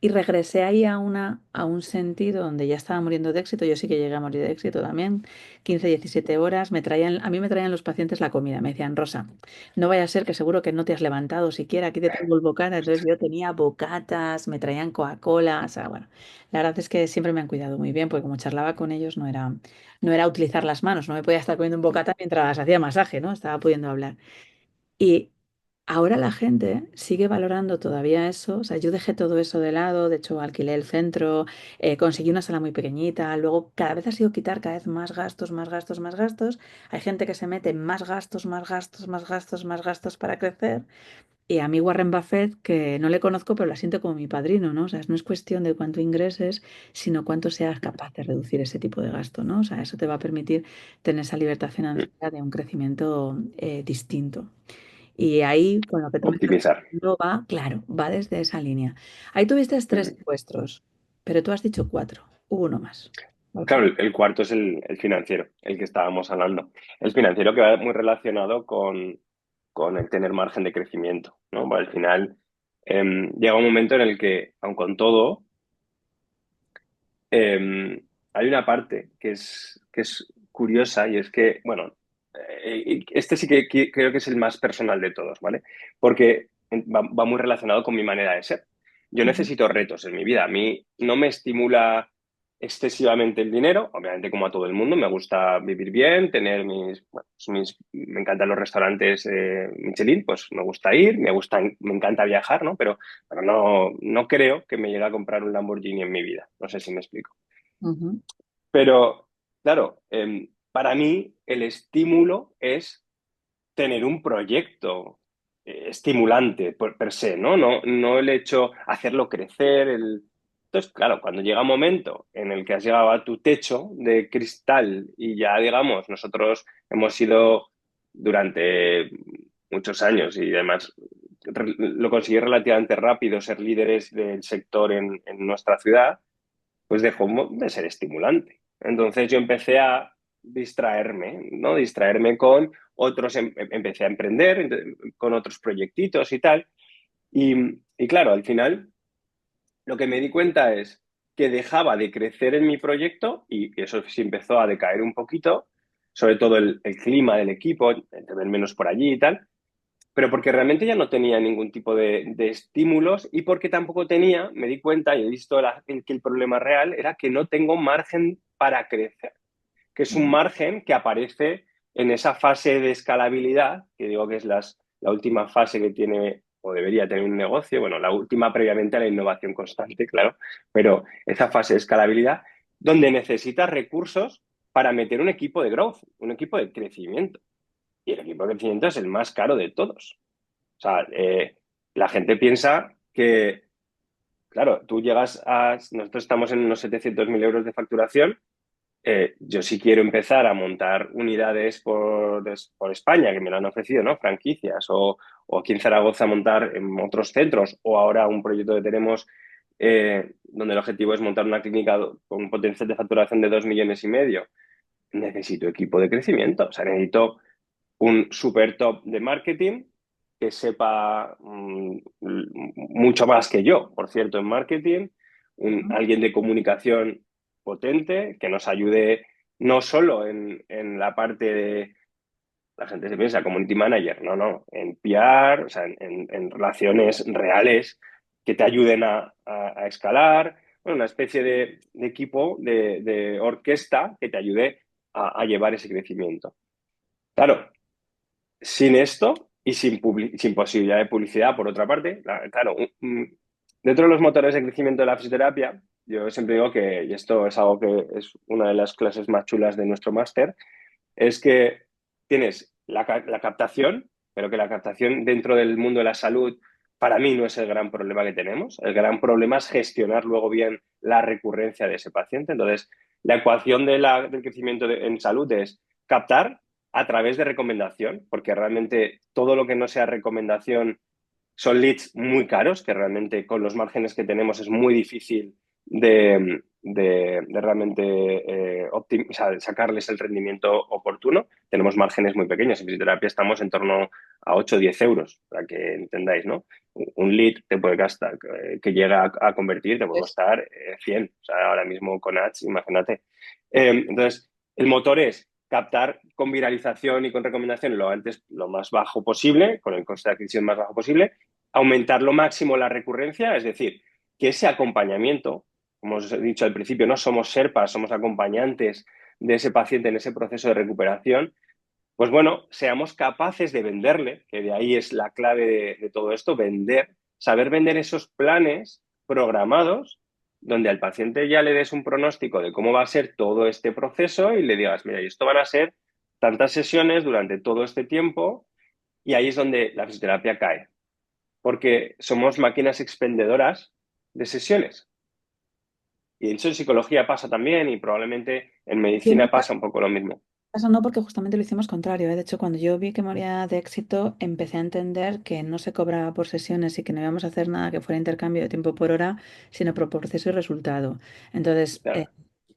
Speaker 1: Y regresé ahí a un sentido donde ya estaba muriendo de éxito. Yo sí que llegué a morir de éxito también. 15 17 horas. A mí me traían los pacientes la comida. Me decían, Rosa, no vaya a ser que seguro que no te has levantado siquiera. Aquí te traigo el bocata. Entonces yo tenía bocatas, me traían Coca-Cola. O sea, bueno, la verdad es que siempre me han cuidado muy bien porque como charlaba con ellos no era utilizar las manos. No me podía estar comiendo un bocata mientras hacía masaje, ¿no? Estaba pudiendo hablar. Ahora la gente sigue valorando todavía eso, o sea, yo dejé todo eso de lado, de hecho alquilé el centro, conseguí una sala muy pequeñita, luego cada vez ha sido quitar cada vez más gastos, más gastos, más gastos. Hay gente que se mete en más gastos, más gastos, más gastos, más gastos para crecer. Y a mí Warren Buffett, que no le conozco, pero la siento como mi padrino, ¿no? O sea, no es cuestión de cuánto ingreses, sino cuánto seas capaz de reducir ese tipo de gasto, ¿no? O sea, eso te va a permitir tener esa libertad financiera de un crecimiento distinto. Y ahí, con lo que tú me estás
Speaker 2: Optimizar.
Speaker 1: diciendo, va, claro, va desde esa línea. Ahí tuviste tres secuestros, pero tú has dicho cuatro. Hubo uno más. ¿Cuál
Speaker 2: Claro,
Speaker 1: fue?
Speaker 2: el cuarto es el financiero, el que estábamos hablando. El financiero que va muy relacionado con el tener margen de crecimiento, ¿no? Al final llega un momento en el que, aun con todo, hay una parte que es curiosa y es que, bueno, este sí que creo que es el más personal de todos, ¿vale? Porque va muy relacionado con mi manera de ser. Yo
Speaker 1: Ujú,
Speaker 2: necesito retos en mi vida. A mí no me estimula excesivamente el dinero, obviamente como a todo el mundo, me gusta vivir bien, tener bueno, pues me encantan los restaurantes Michelin, pues me gusta ir, me encanta viajar, ¿no? Pero no creo que me llegue a comprar un Lamborghini en mi vida. No sé si me explico.
Speaker 1: ujú,
Speaker 2: Pero, claro, para mí el estímulo es tener un proyecto estimulante per se, ¿no? No el hecho hacerlo crecer. Entonces, claro, cuando llega un momento en el que has llegado a tu techo de cristal y ya, digamos, nosotros hemos sido durante muchos años y además lo conseguí relativamente rápido ser líderes del sector en nuestra ciudad, pues dejó de ser estimulante. Entonces yo empecé a distraerme, ¿no? Distraerme con otros, empecé a emprender con otros proyectitos y tal. Y claro, al final lo que me di cuenta es que dejaba de crecer en mi proyecto y eso sí empezó a decaer un poquito, sobre todo el clima del equipo, te ven menos por allí y tal, pero porque realmente ya no tenía ningún tipo de estímulos y porque tampoco tenía, me di cuenta y he visto que el problema real era que no tengo margen para crecer, que es un
Speaker 1: ujú,
Speaker 2: margen que aparece en esa fase de escalabilidad, que digo que es la última fase que tiene o debería tener un negocio, bueno, la última previamente a la innovación constante, claro, pero esa fase de escalabilidad donde necesitas recursos para meter un equipo de growth, un equipo de crecimiento. Y el equipo de crecimiento es el más caro de todos. O sea, la gente piensa que, claro, tú llegas a, nosotros estamos en unos 700.000 euros de facturación. Yo sí quiero empezar a montar unidades por España, que me lo han ofrecido, ¿no? Franquicias, o aquí en Zaragoza montar en otros centros, o ahora un proyecto que tenemos donde el objetivo es montar una clínica con un potencial de facturación de 2,5 millones. Necesito equipo de crecimiento, o sea, necesito un super top de marketing que sepa mucho más que yo, por cierto, en marketing,
Speaker 1: ujú,
Speaker 2: alguien de comunicación potente que nos ayude no solo en la parte de, la gente se piensa community manager, no, en PR, o sea, en relaciones reales que te ayuden a escalar, bueno, una especie de equipo de orquesta que te ayude a llevar ese crecimiento. Claro, sin esto y sin posibilidad de publicidad, por otra parte, claro, dentro de los motores de crecimiento de la fisioterapia, yo siempre digo que, y esto es algo que es una de las clases más chulas de nuestro máster, es que tienes la captación, pero que la captación dentro del mundo de la salud para mí no es el gran problema que tenemos. El gran problema es gestionar luego bien la recurrencia de ese paciente. Entonces, la ecuación del crecimiento en salud es captar a través de recomendación, porque realmente todo lo que no sea recomendación son leads muy caros, que realmente con los márgenes que tenemos es muy difícil de realmente o sea, sacarles el rendimiento oportuno. Tenemos márgenes muy pequeños. En fisioterapia estamos en torno a 8 o 10 euros, para que entendáis, ¿no? Un lead te puede gastar, que llega a convertir, te puede
Speaker 1: es-
Speaker 2: costar 100. O sea, ahora mismo con ads, imagínate. Entonces, el motor es captar con viralización y con recomendación lo más bajo posible, con el coste de adquisición más bajo posible, aumentar lo máximo la recurrencia, es decir, que ese acompañamiento, como os he dicho al principio, no somos serpas, somos acompañantes de ese paciente en ese proceso de recuperación, Pues bueno, seamos capaces de venderle, que de ahí es la clave de todo esto, vender, saber vender esos planes programados donde al paciente ya le des un pronóstico de cómo va a ser todo este proceso y le digas, mira, y esto van a ser tantas sesiones durante todo este tiempo y ahí es donde la fisioterapia cae, porque somos máquinas expendedoras de sesiones. Y eso en psicología pasa también y probablemente en
Speaker 1: Y en mi
Speaker 2: medicina pasa un poco lo mismo.
Speaker 1: caso no, porque justamente lo hicimos contrario, ¿eh? De hecho, cuando yo vi que moría de éxito, empecé a entender que no se cobraba por sesiones y que no íbamos a hacer nada que fuera intercambio de tiempo por hora, sino por proceso y resultado. Entonces,
Speaker 2: Claro,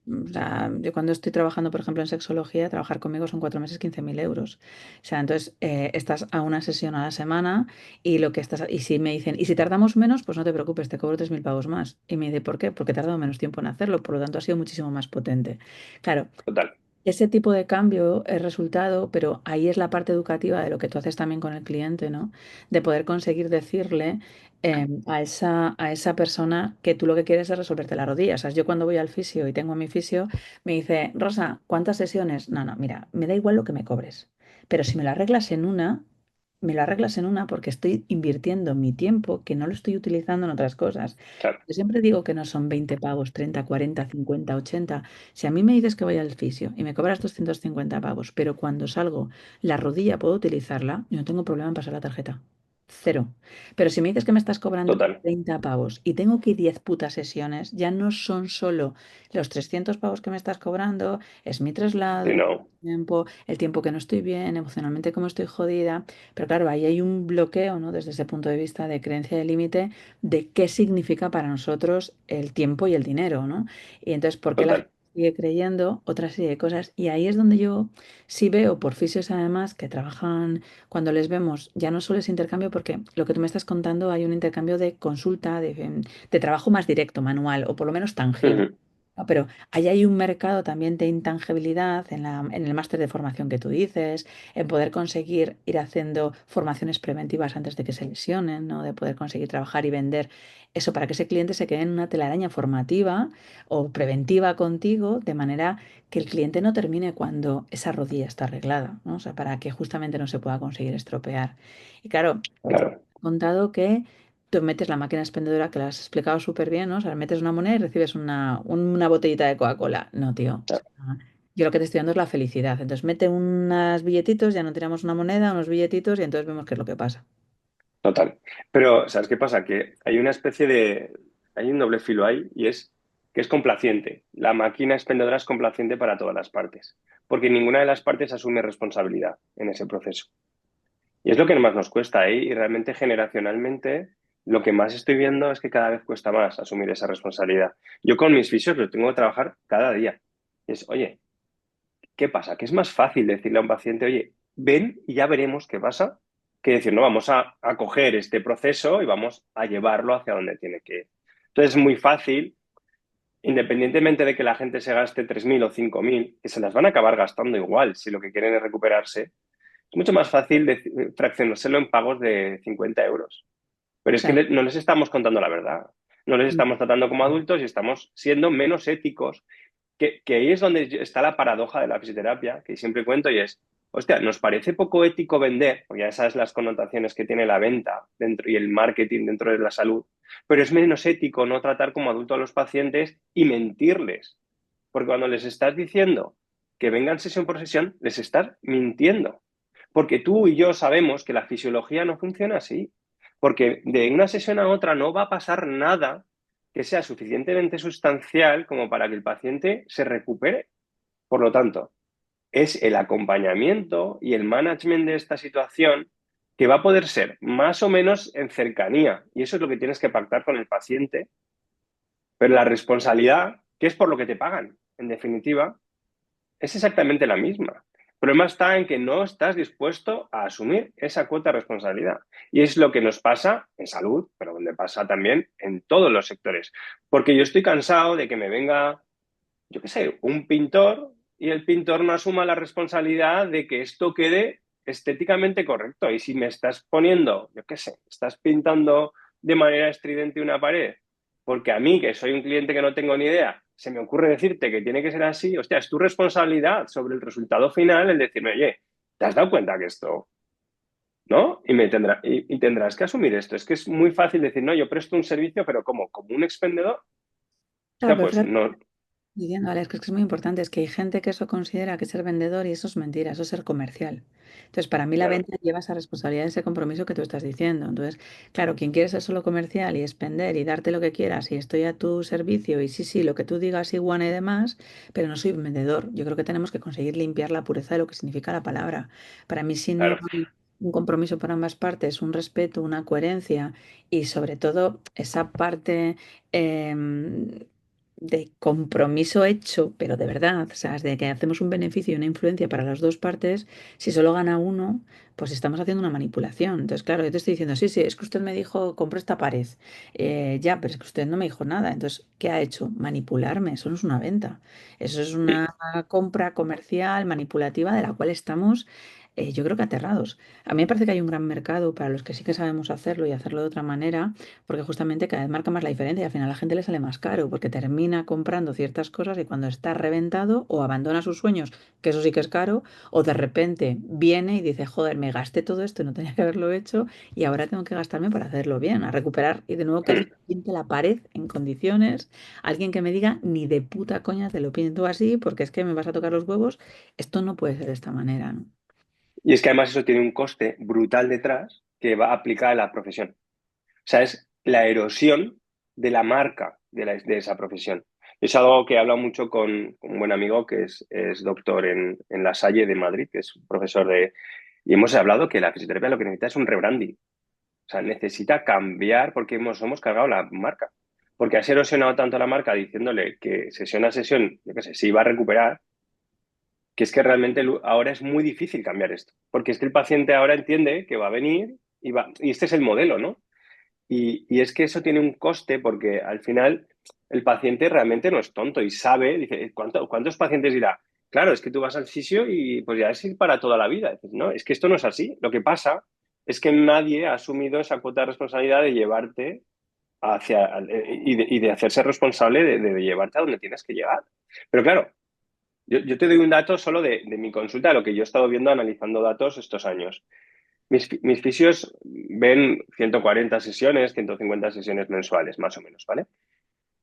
Speaker 1: o sea, yo cuando estoy trabajando, por ejemplo, en sexología, trabajar conmigo son 4 meses, 15.000 euros. O sea, entonces estás a una sesión a la semana y lo que estás, y si me dicen, y si tardamos menos, pues no te preocupes, te cobro 3.000 pavos más. Y me dice, ¿por qué? Porque he tardado menos tiempo en hacerlo, por lo tanto ha sido muchísimo más potente. Claro,
Speaker 2: total,
Speaker 1: ese tipo de cambio es resultado, pero ahí es la parte educativa de lo que tú haces también con el cliente, ¿no? De poder conseguir decirle a esa persona que tú lo que quieres es resolverte la rodilla. O sea, yo cuando voy al fisio y tengo a mi fisio, me dice, Rosa, ¿cuántas sesiones? No, no, mira, me da igual lo que me cobres, pero si me lo arreglas en una, me lo arreglas en una porque estoy invirtiendo mi tiempo que no lo estoy utilizando en otras cosas.
Speaker 2: claro,
Speaker 1: Yo siempre digo que no son 20 pavos, 30, 40, 50, 80. Si a mí me dices que voy al fisio y me cobras 250 pavos, pero cuando salgo la rodilla puedo utilizarla, yo no tengo problema en pasar la tarjeta. Cero. Pero si me dices que me estás cobrando
Speaker 2: total.
Speaker 1: 30 pavos y tengo que ir 10 putas sesiones, ya no son solo los 300 pavos que me estás cobrando, es mi
Speaker 2: Si
Speaker 1: traslado,
Speaker 2: no,
Speaker 1: el tiempo que no estoy bien, emocionalmente como estoy jodida. Pero claro, ahí hay un bloqueo, ¿no? Desde ese punto de vista de creencia de límite de qué significa para nosotros el tiempo y el dinero, ¿no? Y entonces, ¿por qué la gente
Speaker 2: total,
Speaker 1: sigue creyendo otra serie de cosas? Y ahí es donde yo sí veo por fisios además que trabajan, cuando les vemos, ya no solo es intercambio, porque lo que tú me estás contando hay un intercambio de consulta, de trabajo más directo, manual, o por lo menos tangible.
Speaker 2: ujú,
Speaker 1: ¿No? Pero ahí hay un mercado también de intangibilidad en el máster de formación que tú dices, en poder conseguir ir haciendo formaciones preventivas antes de que se lesionen, ¿no? De poder conseguir trabajar y vender eso para que ese cliente se quede en una telaraña formativa o preventiva contigo, de manera que el cliente no termine cuando esa rodilla está arreglada, ¿no? O sea, para que justamente no se pueda conseguir estropear. Y claro,
Speaker 2: claro,
Speaker 1: he contado que tú metes la máquina expendedora, que la has explicado súper bien, ¿no? O sea, metes una moneda y recibes una botellita de Coca-Cola. No, tío. O sea,
Speaker 2: claro,
Speaker 1: yo lo que te estoy dando es la felicidad. Entonces mete unos billetitos, ya no tiramos una moneda, unos billetitos y entonces vemos qué es lo que pasa.
Speaker 2: total. Pero, ¿sabes qué pasa? Que hay una especie de... Hay un doble filo ahí y es que es complaciente. La máquina expendedora es complaciente para todas las partes, porque ninguna de las partes asume responsabilidad en ese proceso. Y es lo que más nos cuesta, ¿eh? Y realmente generacionalmente lo que más estoy viendo es que cada vez cuesta más asumir esa responsabilidad. Yo con mis fisios lo tengo que trabajar cada día. Es, oye, ¿qué pasa? Que es más fácil decirle a un paciente, oye, ven y ya veremos qué pasa, que decir, no, vamos a coger este proceso y vamos a llevarlo hacia donde tiene que ir. Entonces es muy fácil, independientemente de que la gente se gaste 3.000 o 5.000, que se las van a acabar gastando igual si lo que quieren es recuperarse, es mucho más fácil fraccionárselo en pagos de 50 euros. Pero es que
Speaker 1: Claro.
Speaker 2: no les estamos contando la verdad. No les
Speaker 1: Mm.
Speaker 2: estamos tratando como adultos y estamos siendo menos éticos, que ahí es donde está la paradoja de la fisioterapia, que siempre cuento, y es, hostia, nos parece poco ético vender, porque ya sabes las connotaciones que tiene la venta dentro y el marketing dentro de la salud, pero es menos ético no tratar como adulto a los pacientes y mentirles, porque cuando les estás diciendo que vengan sesión por sesión, les estás mintiendo, porque tú y yo sabemos que la fisiología no funciona así, porque de una sesión a otra no va a pasar nada que sea suficientemente sustancial como para que el paciente se recupere. Por lo tanto, es el acompañamiento y el management de esta situación que va a poder ser más o menos en cercanía. Y eso es lo que tienes que pactar con el paciente. Pero la responsabilidad, que es por lo que te pagan, en definitiva, es exactamente la misma. El problema está en que no estás dispuesto a asumir esa cuota de responsabilidad. Y es lo que nos pasa en salud, pero donde pasa también en todos los sectores. Porque yo estoy cansado de que me venga, yo qué sé, un pintor y el pintor no asuma la responsabilidad de que esto quede estéticamente correcto. Y si me estás poniendo, yo qué sé, estás pintando de manera estridente una pared, porque a mí, que soy un cliente que no tengo ni idea, se me ocurre decirte que tiene que ser así, hostia, es tu responsabilidad sobre el resultado final el decirme, oye, ¿te has dado cuenta que esto, ¿no? Y tendrás que asumir esto. Es que es muy fácil decir, no, yo presto un servicio, pero ¿cómo? ¿Como un expendedor? O
Speaker 1: Claro,
Speaker 2: sea,
Speaker 1: pero
Speaker 2: pues
Speaker 1: fíjate,
Speaker 2: no,
Speaker 1: diciendo, Alex, que es muy importante, es que hay gente que eso considera que es ser vendedor y eso es mentira, eso es ser comercial. Entonces, para mí la
Speaker 2: claro.
Speaker 1: venta lleva esa responsabilidad, ese compromiso que tú estás diciendo. Entonces, claro, quien quiere ser solo comercial y expender y darte lo que quieras y estoy a tu servicio y sí, sí, lo que tú digas igual y demás, pero no soy un vendedor. Yo creo que tenemos que conseguir limpiar la pureza de lo que significa la palabra. Para mí, si no
Speaker 2: Claro.
Speaker 1: hay un compromiso por ambas partes, un respeto, una coherencia y sobre todo esa parte de compromiso hecho, pero de verdad, o sea, de que hacemos un beneficio y una influencia para las dos partes, si solo gana uno, pues estamos haciendo una manipulación. Entonces, claro, yo te estoy diciendo, sí, sí, es que usted me dijo, compro esta pared. Ya, pero es que usted no me dijo nada. Entonces, ¿qué ha hecho? Manipularme. Eso no es una venta. Eso es una compra comercial manipulativa de la cual estamos, yo creo que aterrados. A mí me parece que hay un gran mercado para los que sí que sabemos hacerlo y hacerlo de otra manera porque justamente cada vez marca más la diferencia y al final a la gente le sale más caro porque termina comprando ciertas cosas y cuando está reventado o abandona sus sueños, que eso sí que es caro, o de repente viene y dice, joder, me gasté todo esto y no tenía que haberlo hecho y ahora tengo que gastarme para hacerlo bien, a recuperar y de nuevo que alguien pinte la pared en condiciones, alguien que me diga, ni de puta coña te lo pinto así porque es que me vas a tocar los huevos, esto no puede ser de esta manera, ¿no?
Speaker 2: Y es que además eso tiene un coste brutal detrás que va a aplicar a la profesión. O sea, es la erosión de la marca de esa profesión. Es algo que he hablado mucho con un buen amigo que es doctor en La Salle de Madrid, que es un profesor de... Y hemos hablado que la fisioterapia lo que necesita es un rebranding. O sea, necesita cambiar porque hemos cargado la marca. Porque has erosionado tanto la marca diciéndole que sesión a sesión, yo qué sé, se iba a recuperar, que es que realmente ahora es muy difícil cambiar esto. Porque es que el paciente ahora entiende que va a venir y este es el modelo, ¿no? Y es que eso tiene un coste porque al final el paciente realmente no es tonto y sabe, dice, ¿cuántos pacientes dirá? Claro, es que tú vas al fisio y pues ya es ir para toda la vida. Dices, no, es que esto no es así. Lo que pasa es que nadie ha asumido esa cuota de responsabilidad de llevarte y de hacerse responsable de llevarte a donde tienes que llegar. Pero claro, yo te doy un dato solo de mi consulta, de lo que yo he estado viendo analizando datos estos años. Mis fisios ven 140 sesiones, 150 sesiones mensuales, más o menos, ¿vale?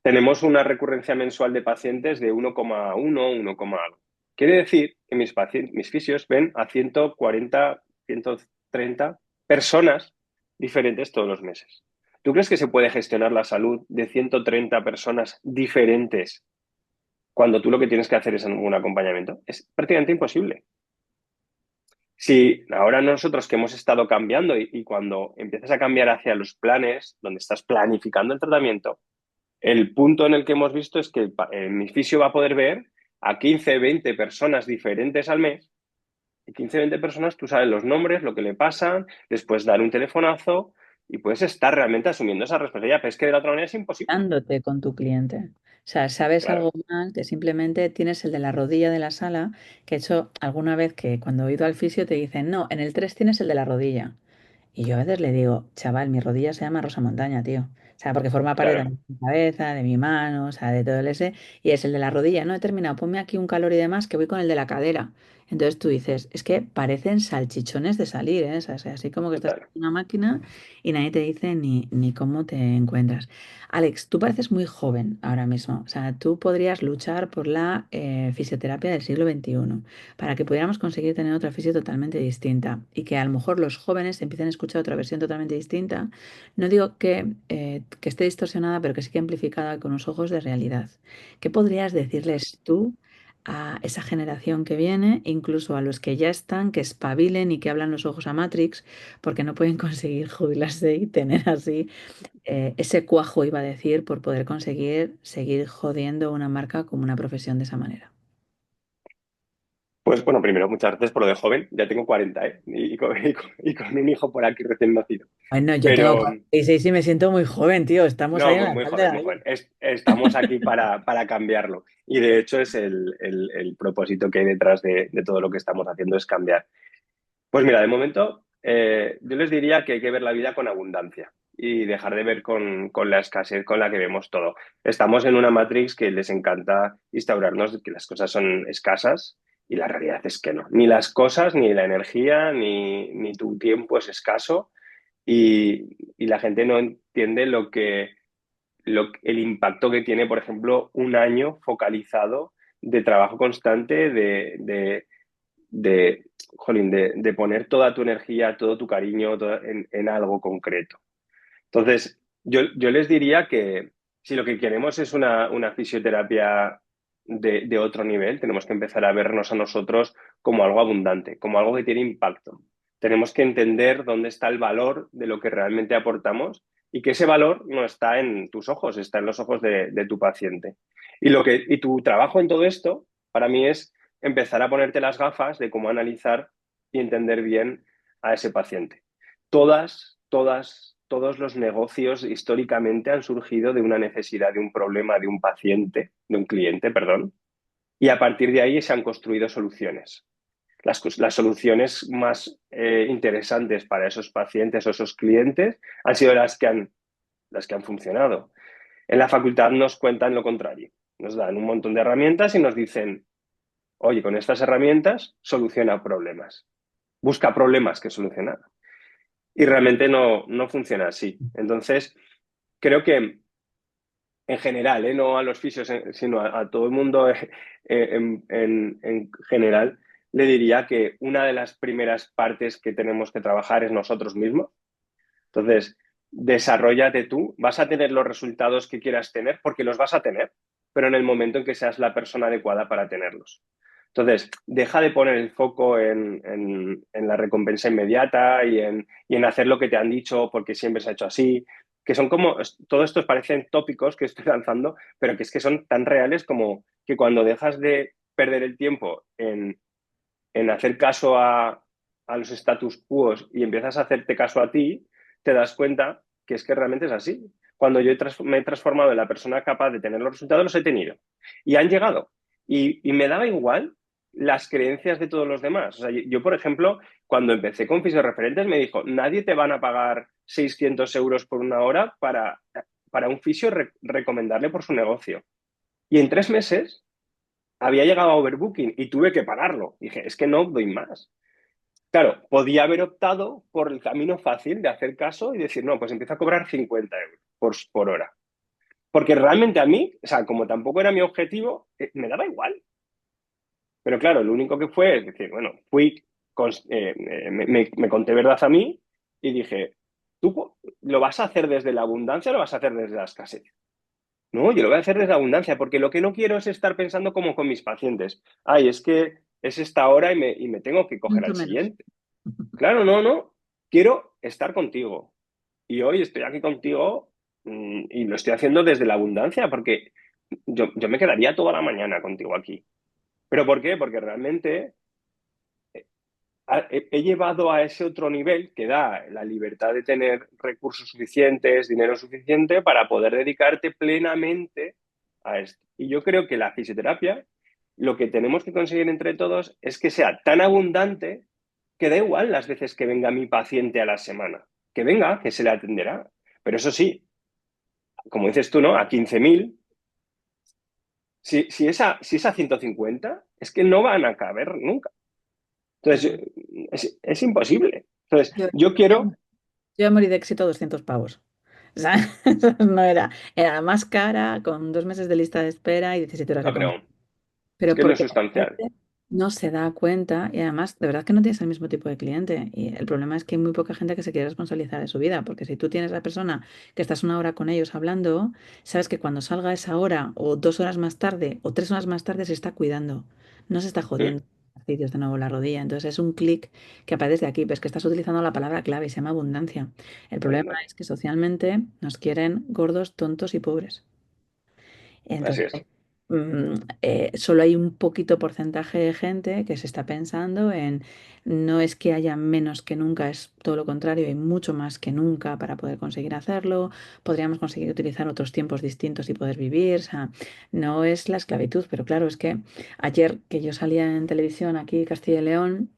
Speaker 2: Tenemos una recurrencia mensual de pacientes de 1,1, 1, algo. Quiere decir que mis fisios ven a 140, 130 personas diferentes todos los meses. ¿Tú crees que se puede gestionar la salud de 130 personas diferentes cuando tú lo que tienes que hacer es un acompañamiento? Es prácticamente imposible. Si ahora nosotros que hemos estado cambiando y cuando empiezas a cambiar hacia los planes, donde estás planificando el tratamiento, el punto en el que hemos visto es que mi fisio va a poder ver a 15, 20 personas diferentes al mes. Y 15, 20 personas, tú sabes los nombres, lo que le pasan, les puedes dar un telefonazo y puedes estar realmente asumiendo esa responsabilidad. Pero es que de la otra manera es imposible.
Speaker 1: Dándote con tu cliente. O sea, sabes
Speaker 2: Claro,
Speaker 1: algo mal, que simplemente tienes el de la rodilla de la sala, que he hecho alguna vez que cuando he ido al fisio te dicen, no, en el 3 tienes el de la rodilla. Y yo a veces le digo, chaval, mi rodilla se llama Rosa Montaña, tío. O sea, porque forma parte
Speaker 2: claro,
Speaker 1: también de mi cabeza, de mi mano, o sea, de todo el ese. Y es el de la rodilla. No he terminado, ponme aquí un calor y demás, que voy con el de la cadera. Entonces tú dices, es que parecen salchichones de salir, ¿eh? O sea, así como que estás
Speaker 2: total.
Speaker 1: en una máquina y nadie te dice ni cómo te encuentras. Alex, tú pareces muy joven ahora mismo. O sea, tú podrías luchar por la fisioterapia del siglo XXI para que pudiéramos conseguir tener otra fisio totalmente distinta y que a lo mejor los jóvenes empiecen a escuchar otra versión totalmente distinta. No digo que esté distorsionada, pero que sí que amplificada con los ojos de realidad. ¿Qué podrías decirles tú a esa generación que viene, incluso a los que ya están, que espabilen y que hablan los ojos a Matrix, porque no pueden conseguir jubilarse y tener así ese cuajo, iba a decir, por poder conseguir seguir jodiendo una marca como una profesión de esa manera?
Speaker 2: Pues bueno, primero, muchas gracias por lo de joven. Ya tengo 40, ¿eh? Y con un hijo por aquí recién nacido.
Speaker 1: Bueno, yo tengo
Speaker 2: Pero
Speaker 1: 46 y me siento muy joven, tío. Estamos ahí
Speaker 2: no,
Speaker 1: en
Speaker 2: muy,
Speaker 1: la
Speaker 2: muy
Speaker 1: sal de
Speaker 2: joven,
Speaker 1: la
Speaker 2: muy
Speaker 1: vida.
Speaker 2: joven. Estamos aquí para cambiarlo. Y de hecho es el propósito que hay detrás de todo lo que estamos haciendo es cambiar. Pues mira, de momento yo les diría que hay que ver la vida con abundancia y dejar de ver con la escasez con la que vemos todo. Estamos en una Matrix que les encanta instaurarnos que las cosas son escasas Y la realidad es que no. Ni las cosas, ni la energía, ni tu tiempo es escaso y la gente no entiende el impacto que tiene, por ejemplo, un año focalizado de trabajo constante, de, jolín, de poner toda tu energía, todo tu cariño en algo concreto. Entonces, yo les diría que si lo que queremos es una fisioterapia de otro nivel, tenemos que empezar a vernos a nosotros como algo abundante, como algo que tiene impacto. Tenemos que entender dónde está el valor de lo que realmente aportamos y que ese valor no está en tus ojos, está en los ojos de tu paciente. Y tu trabajo en todo esto, para mí, es empezar a ponerte las gafas de cómo analizar y entender bien a ese paciente. Todos los negocios históricamente han surgido de una necesidad, de un problema, de un paciente, de un cliente, perdón, y a partir de ahí se han construido soluciones. Las soluciones más interesantes para esos pacientes o esos clientes han sido las que han funcionado. En la facultad nos cuentan lo contrario. Nos dan un montón de herramientas y nos dicen, oye, con estas herramientas soluciona problemas. Busca problemas que solucionar. Y realmente no funciona así. Entonces, creo que en general, no a los fisios, sino a todo el mundo en general, le diría que una de las primeras partes que tenemos que trabajar es nosotros mismos. Entonces, desarrollate tú, vas a tener los resultados que quieras tener, porque los vas a tener, pero en el momento en que seas la persona adecuada para tenerlos. Entonces, deja de poner el foco en la recompensa inmediata y en hacer lo que te han dicho porque siempre se ha hecho así, que son como, todo estos parecen tópicos que estoy lanzando, pero que es que son tan reales como que cuando dejas de perder el tiempo en hacer caso a los status quo y empiezas a hacerte caso a ti, te das cuenta que es que realmente es así. Cuando me he transformado en la persona capaz de tener los resultados, los he tenido. Y han llegado. Y me daba igual las creencias de todos los demás. O sea, yo, por ejemplo, cuando empecé con Fisioreferentes, me dijo, nadie te van a pagar 600 euros por una hora para un fisio recomendarle por su negocio. Y en 3 meses había llegado a overbooking y tuve que pararlo. Dije, es que no doy más. Claro, podía haber optado por el camino fácil de hacer caso y decir, no, pues empiezo a cobrar 50 euros por hora. Porque realmente a mí, o sea, como tampoco era mi objetivo, me daba igual. Pero claro, lo único que fue es decir, bueno, me conté verdad a mí y dije, ¿tú lo vas a hacer desde la abundancia o lo vas a hacer desde la escasez? No, yo lo voy a hacer desde la abundancia, porque lo que no quiero es estar pensando como con mis pacientes. Ay, es que es esta hora y me tengo que coger
Speaker 1: Mucho
Speaker 2: al
Speaker 1: menos.
Speaker 2: siguiente. Claro, no, no. Quiero estar contigo. Y hoy estoy aquí contigo y lo estoy haciendo desde la abundancia, porque yo me quedaría toda la mañana contigo aquí. ¿Pero por qué? Porque realmente he llevado a ese otro nivel que da la libertad de tener recursos suficientes, dinero suficiente para poder dedicarte plenamente a esto. Y yo creo que la fisioterapia, lo que tenemos que conseguir entre todos es que sea tan abundante que da igual las veces que venga mi paciente a la semana. Que venga, que se le atenderá. Pero eso sí, como dices tú, ¿no? A 15.000, si es a 150, es que no van a caber nunca.
Speaker 1: De
Speaker 2: Entonces,
Speaker 1: acuerdo.
Speaker 2: es imposible. Entonces,
Speaker 1: Yo,
Speaker 2: yo
Speaker 1: yo,
Speaker 2: quiero,
Speaker 1: yo morí de éxito 200 pavos. O sea, no era, era la más cara, con 2 meses de lista de espera y 17 horas de
Speaker 2: no,
Speaker 1: consulta.
Speaker 2: pero es
Speaker 1: Pero
Speaker 2: que no es
Speaker 1: porque la
Speaker 2: sustancial.
Speaker 1: gente no se da cuenta y además, de verdad que no tienes el mismo tipo de cliente. Y el problema es que hay muy poca gente que se quiere responsabilizar de su vida, porque si tú tienes a la persona que estás una hora con ellos hablando, sabes que cuando salga esa hora o 2 horas más tarde o 3 horas más tarde se está cuidando, no se está
Speaker 2: ¿Mm?
Speaker 1: jodiendo ejercicios de nuevo la rodilla. Entonces es un clic que aparece de aquí, pero es que estás utilizando la palabra clave y se llama abundancia. El problema
Speaker 2: Abundancia.
Speaker 1: es que socialmente nos quieren gordos, tontos y pobres.
Speaker 2: Así
Speaker 1: Entonces,
Speaker 2: es.
Speaker 1: solo hay un poquito porcentaje de gente que se está pensando en, no es que haya menos que nunca, es todo lo contrario, hay mucho más que nunca para poder conseguir hacerlo, podríamos conseguir utilizar otros tiempos distintos y poder vivir, o sea, no es la esclavitud, pero claro, es que ayer que yo salía en televisión aquí, Castilla y León,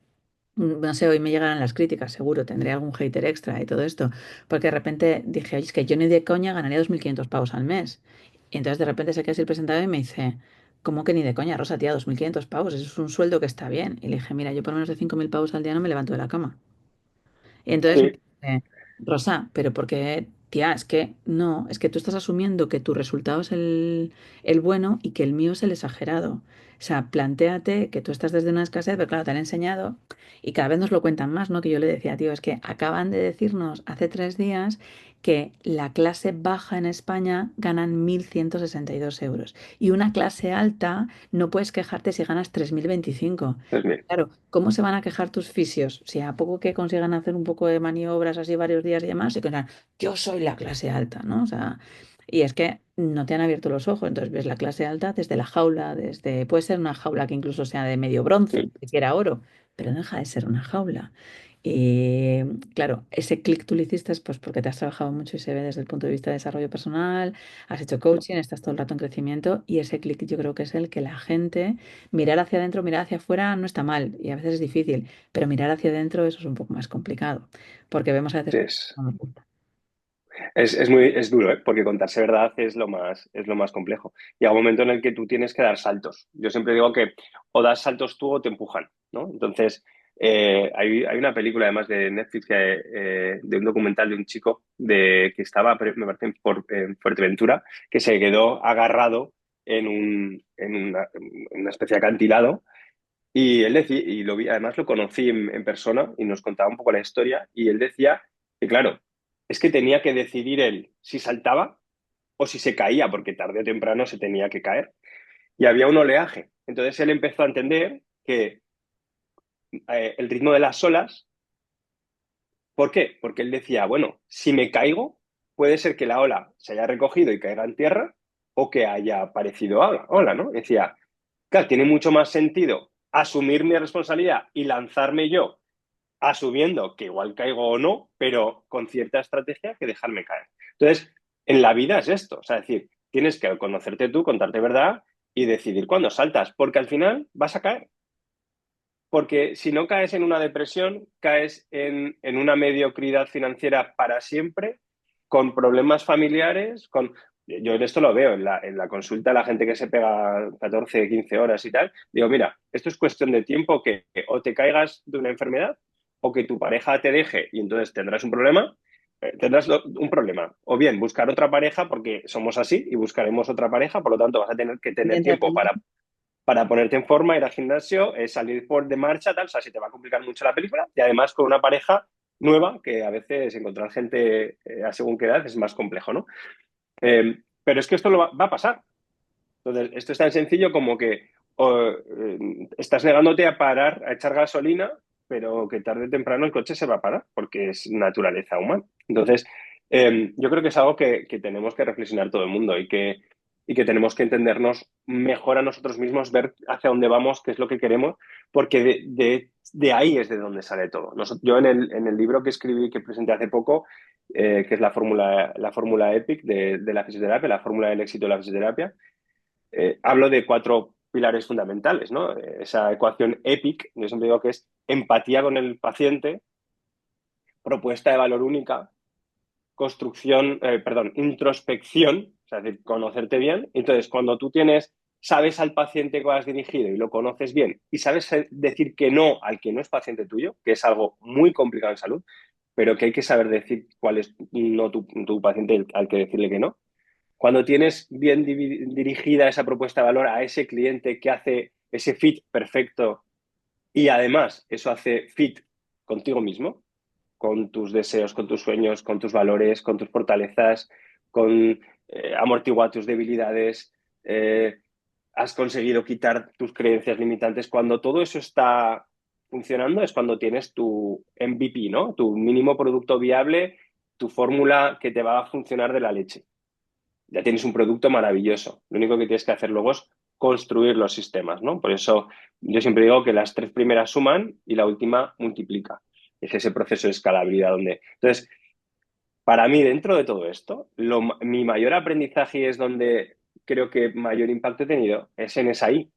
Speaker 1: no sé, hoy me llegarán las críticas, seguro, tendré algún hater extra y todo esto, porque de repente dije, oye, es que yo ni de coña ganaría 2.500 pavos al mes. Y entonces de repente se queda así el presentador y me dice, ¿cómo que ni de coña, Rosa, tía, 2.500 pavos? Eso es un sueldo que está bien. Y le dije, mira, yo por menos de 5.000 pavos al día no me levanto de la cama. Y entonces me
Speaker 2: Sí,
Speaker 1: dice, Rosa, pero ¿por qué, tía? Es que no, es que tú estás asumiendo que tu resultado es el bueno y que el mío es el exagerado. O sea, plantéate que tú estás desde una escasez, pero claro, te han enseñado y cada vez nos lo cuentan más, ¿no? Que yo le decía, tío, es que acaban de decirnos hace 3 días que la clase baja en España ganan 1.162 euros y una clase alta no puedes quejarte si ganas 3.025.
Speaker 2: pues bien,
Speaker 1: Claro, ¿cómo se van a quejar tus fisios? Si a poco que consigan hacer un poco de maniobras así varios días y demás, se quedan, yo soy la clase alta, ¿no? O sea, y es que no te han abierto los ojos, entonces ves la clase alta desde la jaula, puede ser una jaula que incluso sea de medio bronce, que quiera oro, pero no deja de ser una jaula. Y claro, ese clic tú lo hiciste pues porque te has trabajado mucho y se ve desde el punto de vista de desarrollo personal, has hecho coaching, estás todo el rato en crecimiento y ese clic yo creo que es el que la gente, mirar hacia adentro, mirar hacia afuera no está mal y a veces es difícil, pero mirar hacia adentro eso es un poco más complicado porque vemos a veces cosas que
Speaker 2: es,
Speaker 1: no nos gustan.
Speaker 2: es duro, ¿eh? Porque contarse verdad es lo más complejo. Llega un momento en el que tú tienes que dar saltos. Yo siempre digo que o das saltos tú o te empujan, ¿no? Entonces, hay una película además de Netflix, de un documental de un chico que estaba, me parece, en Fuerteventura, que se quedó agarrado en una especie de acantilado. Y él decía, y además lo conocí en persona y nos contaba un poco la historia. Y él decía que, claro, es que tenía que decidir él si saltaba o si se caía, porque tarde o temprano se tenía que caer. Y había un oleaje. Entonces él empezó a entender que el ritmo de las olas, ¿por qué? Porque él decía, bueno, si me caigo, puede ser que la ola se haya recogido y caiga en tierra o que haya aparecido ola, ¿no? Decía, claro, tiene mucho más sentido asumir mi responsabilidad y lanzarme yo asumiendo que igual caigo o no, pero con cierta estrategia que dejarme caer. Entonces, en la vida es esto, o sea, es decir, tienes que conocerte tú, contarte verdad y decidir cuándo saltas, porque al final vas a caer. Porque si no caes en una depresión, caes en una mediocridad financiera para siempre, con problemas familiares, con... Yo en esto lo veo en la consulta, la gente que se pega 14, 15 horas y tal, digo, mira, esto es cuestión de tiempo que o te caigas de una enfermedad o que tu pareja te deje y entonces tendrás un problema, un problema. O bien buscar otra pareja porque somos así y buscaremos otra pareja, por lo tanto vas a tener que tener
Speaker 1: Pendiente de
Speaker 2: tiempo
Speaker 1: pendiente.
Speaker 2: para ponerte en forma, ir al gimnasio, salir de marcha, tal, o sea, se te va a complicar mucho la película y además con una pareja nueva, que a veces encontrar gente a según qué edad es más complejo, ¿no? Pero es que esto va a pasar. Entonces, esto es tan sencillo como que estás negándote a parar, a echar gasolina, pero que tarde o temprano el coche se va a parar, porque es naturaleza humana. Entonces, yo creo que es algo que tenemos que reflexionar todo el mundo y que tenemos que entendernos mejor a nosotros mismos, ver hacia dónde vamos, qué es lo que queremos, porque de ahí es de donde sale todo. Yo en el libro que escribí, que presenté hace poco, que es la fórmula EPIC de la fisioterapia, la fórmula del éxito de la fisioterapia, hablo de 4 pilares fundamentales, ¿no? Esa ecuación EPIC, yo siempre digo que es empatía con el paciente, propuesta de valor única, introspección, o sea, es decir, conocerte bien. Entonces, cuando tú sabes al paciente que has dirigido y lo conoces bien y sabes decir que no al que no es paciente tuyo, que es algo muy complicado en salud, pero que hay que saber decir cuál es no tu paciente al que decirle que no. Cuando tienes bien dirigida esa propuesta de valor a ese cliente que hace ese fit perfecto y además eso hace fit contigo mismo, con tus deseos, con tus sueños, con tus valores, con tus fortalezas, con amortiguar tus debilidades, has conseguido quitar tus creencias limitantes. Cuando todo eso está funcionando es cuando tienes tu MVP, ¿no? Tu mínimo producto viable, tu fórmula que te va a funcionar de la leche. Ya tienes un producto maravilloso. Lo único que tienes que hacer luego es construir los sistemas, ¿no? Por eso yo siempre digo que las 3 primeras suman y la última multiplica. Es ese proceso de escalabilidad donde... Entonces, para mí, dentro de todo esto, mi mayor aprendizaje es donde creo que mayor impacto he tenido, es en esa I,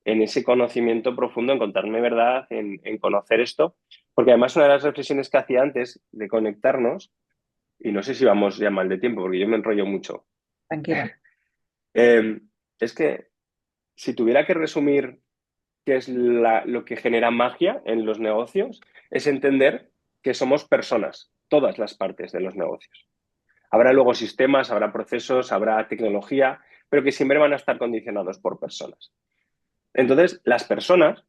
Speaker 2: en ese conocimiento profundo, en contarme verdad, en conocer esto. Porque además una de las reflexiones que hacía antes de conectarnos, y no sé si vamos ya mal de tiempo, porque yo me enrollo mucho,
Speaker 1: Tranquilo.
Speaker 2: eh, es que si tuviera que resumir qué es lo que genera magia en los negocios, es entender que somos personas, todas las partes de los negocios. Habrá luego sistemas, habrá procesos, habrá tecnología, pero que siempre van a estar condicionados por personas. Entonces, las personas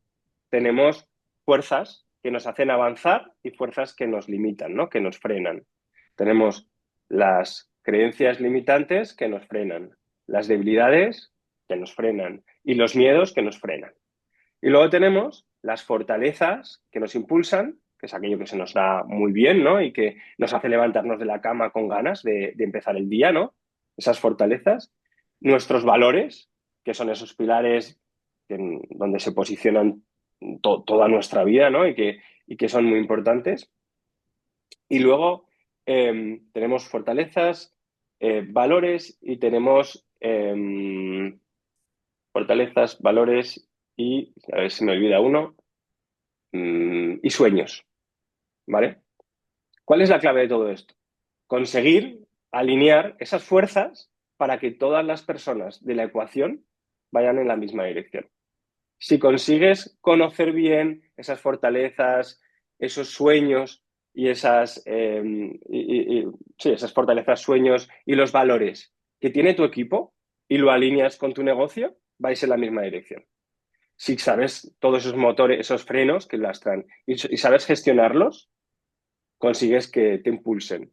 Speaker 2: tenemos fuerzas que nos hacen avanzar y fuerzas que nos limitan, ¿no? Que nos frenan. Tenemos las creencias limitantes que nos frenan, las debilidades que nos frenan y los miedos que nos frenan. Y luego tenemos las fortalezas que nos impulsan, que es aquello que se nos da muy bien, ¿no? Y que nos hace levantarnos de la cama con ganas de empezar el día, ¿no? Esas fortalezas. Nuestros valores, que son esos pilares donde se posicionan toda nuestra vida, ¿no? Y que son muy importantes. Y luego tenemos fortalezas, valores y tenemos fortalezas, valores y, a ver si me olvida uno, y sueños, ¿vale? ¿Cuál es la clave de todo esto? Conseguir alinear esas fuerzas para que todas las personas de la ecuación vayan en la misma dirección. Si consigues conocer bien esas fortalezas, esos sueños y sí, esas fortalezas, sueños y los valores que tiene tu equipo y lo alineas con tu negocio, vais en la misma dirección. Si sabes todos esos motores, esos frenos que lastran y sabes gestionarlos, consigues que te impulsen.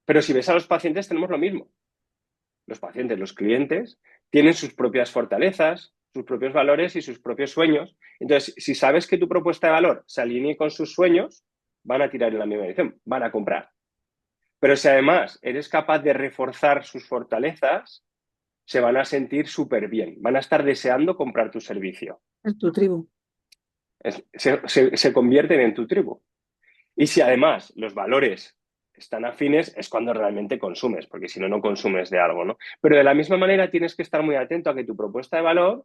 Speaker 2: Pero si ves a los pacientes, tenemos lo mismo. Los pacientes, los clientes, tienen sus propias fortalezas, sus propios valores y sus propios sueños. Entonces, si sabes que tu propuesta de valor se alinea con sus sueños, van a tirar en la misma dirección, van a comprar. Pero si además eres capaz de reforzar sus fortalezas, se van a sentir súper bien, van a estar deseando comprar tu servicio.
Speaker 1: Es tu tribu.
Speaker 2: Se convierten en tu tribu. Y si además los valores están afines, es cuando realmente consumes, porque si no, no consumes de algo, ¿no? Pero de la misma manera tienes que estar muy atento a que tu propuesta de valor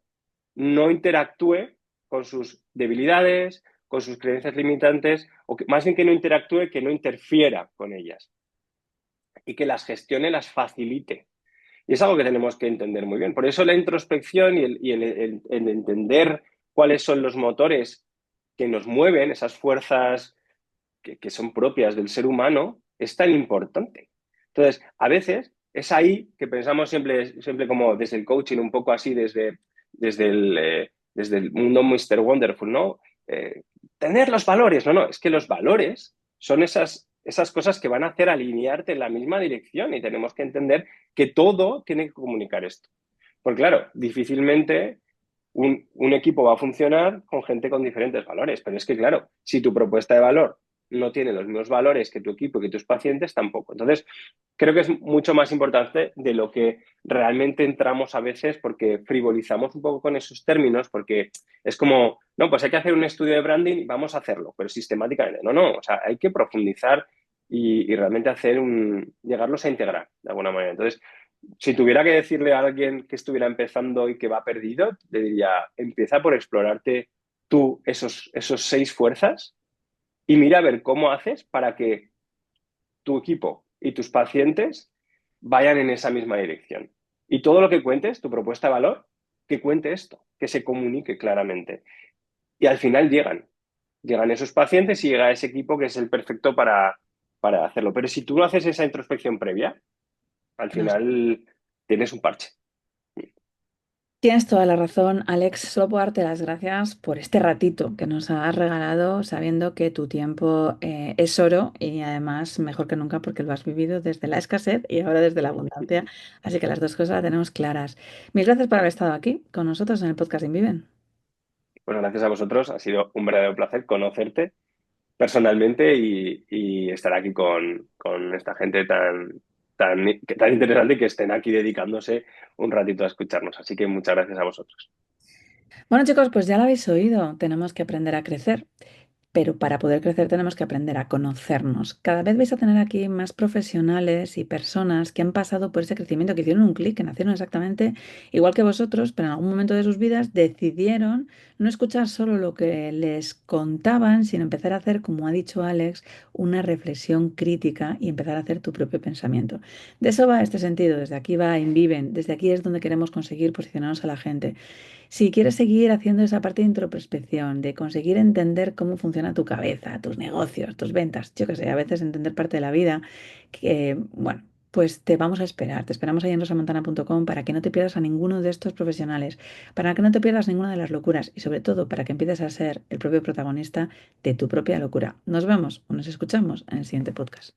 Speaker 2: no interactúe con sus debilidades, con sus creencias limitantes, o que, más bien que no interactúe, que no interfiera con ellas y que las gestione, las facilite. Y es algo que tenemos que entender muy bien. Por eso la introspección y el entender cuáles son los motores que nos mueven, esas fuerzas que son propias del ser humano, es tan importante. Entonces, a veces es ahí que pensamos siempre como desde el coaching, un poco así, desde el mundo Mr. Wonderful, ¿no? Tener los valores, no, es que los valores son esas cosas que van a hacer alinearte en la misma dirección y tenemos que entender que todo tiene que comunicar esto. Porque claro, difícilmente un equipo va a funcionar con gente con diferentes valores, pero es que claro, si tu propuesta de valor no tiene los mismos valores que tu equipo y que tus pacientes, tampoco. Entonces, creo que es mucho más importante de lo que realmente entramos a veces porque frivolizamos un poco con esos términos, porque es como, no, pues hay que hacer un estudio de branding y vamos a hacerlo, pero sistemáticamente. No, o sea, hay que profundizar y realmente llegarlos a integrar de alguna manera. Entonces, si tuviera que decirle a alguien que estuviera empezando y que va perdido, le diría, empieza por explorarte tú esos 6 fuerzas y mira a ver cómo haces para que tu equipo y tus pacientes vayan en esa misma dirección. Y todo lo que cuentes, tu propuesta de valor, que cuente esto, que se comunique claramente. Y al final llegan esos pacientes y llega ese equipo que es el perfecto para hacerlo. Pero si tú no haces esa introspección previa, al
Speaker 1: No sé.
Speaker 2: final tienes un parche.
Speaker 1: Tienes toda la razón, Alex. Solo puedo darte las gracias por este ratito que nos has regalado, sabiendo que tu tiempo es oro y además mejor que nunca porque lo has vivido desde la escasez y ahora desde la abundancia. Así que las dos cosas las tenemos claras. Mil gracias por haber estado aquí con nosotros en el podcast Inviven.
Speaker 2: Pues gracias a vosotros, ha sido un verdadero placer conocerte personalmente y estar aquí con esta gente tan interesante y que estén aquí dedicándose un ratito a escucharnos. Así que muchas gracias a vosotros.
Speaker 1: Bueno, chicos, pues ya lo habéis oído. Tenemos que aprender a crecer. pero para poder crecer tenemos que aprender a conocernos. Cada vez vais a tener aquí más profesionales y personas que han pasado por ese crecimiento, que hicieron un clic, que nacieron exactamente igual que vosotros, pero en algún momento de sus vidas decidieron no escuchar solo lo que les contaban, sino empezar a hacer, como ha dicho Alex, una reflexión crítica y empezar a hacer tu propio pensamiento. De eso va este sentido, desde aquí va Inviven, desde aquí es donde queremos conseguir posicionarnos a la gente. Si quieres seguir haciendo esa parte de introspección, de conseguir entender cómo funciona tu cabeza, tus negocios, tus ventas, yo qué sé, a veces entender parte de la vida, que, bueno, pues te vamos a esperar. Te esperamos ahí en rosamontana.com para que no te pierdas a ninguno de estos profesionales, para que no te pierdas ninguna de las locuras y sobre todo para que empieces a ser el propio protagonista de tu propia locura. Nos vemos o nos escuchamos en el siguiente podcast.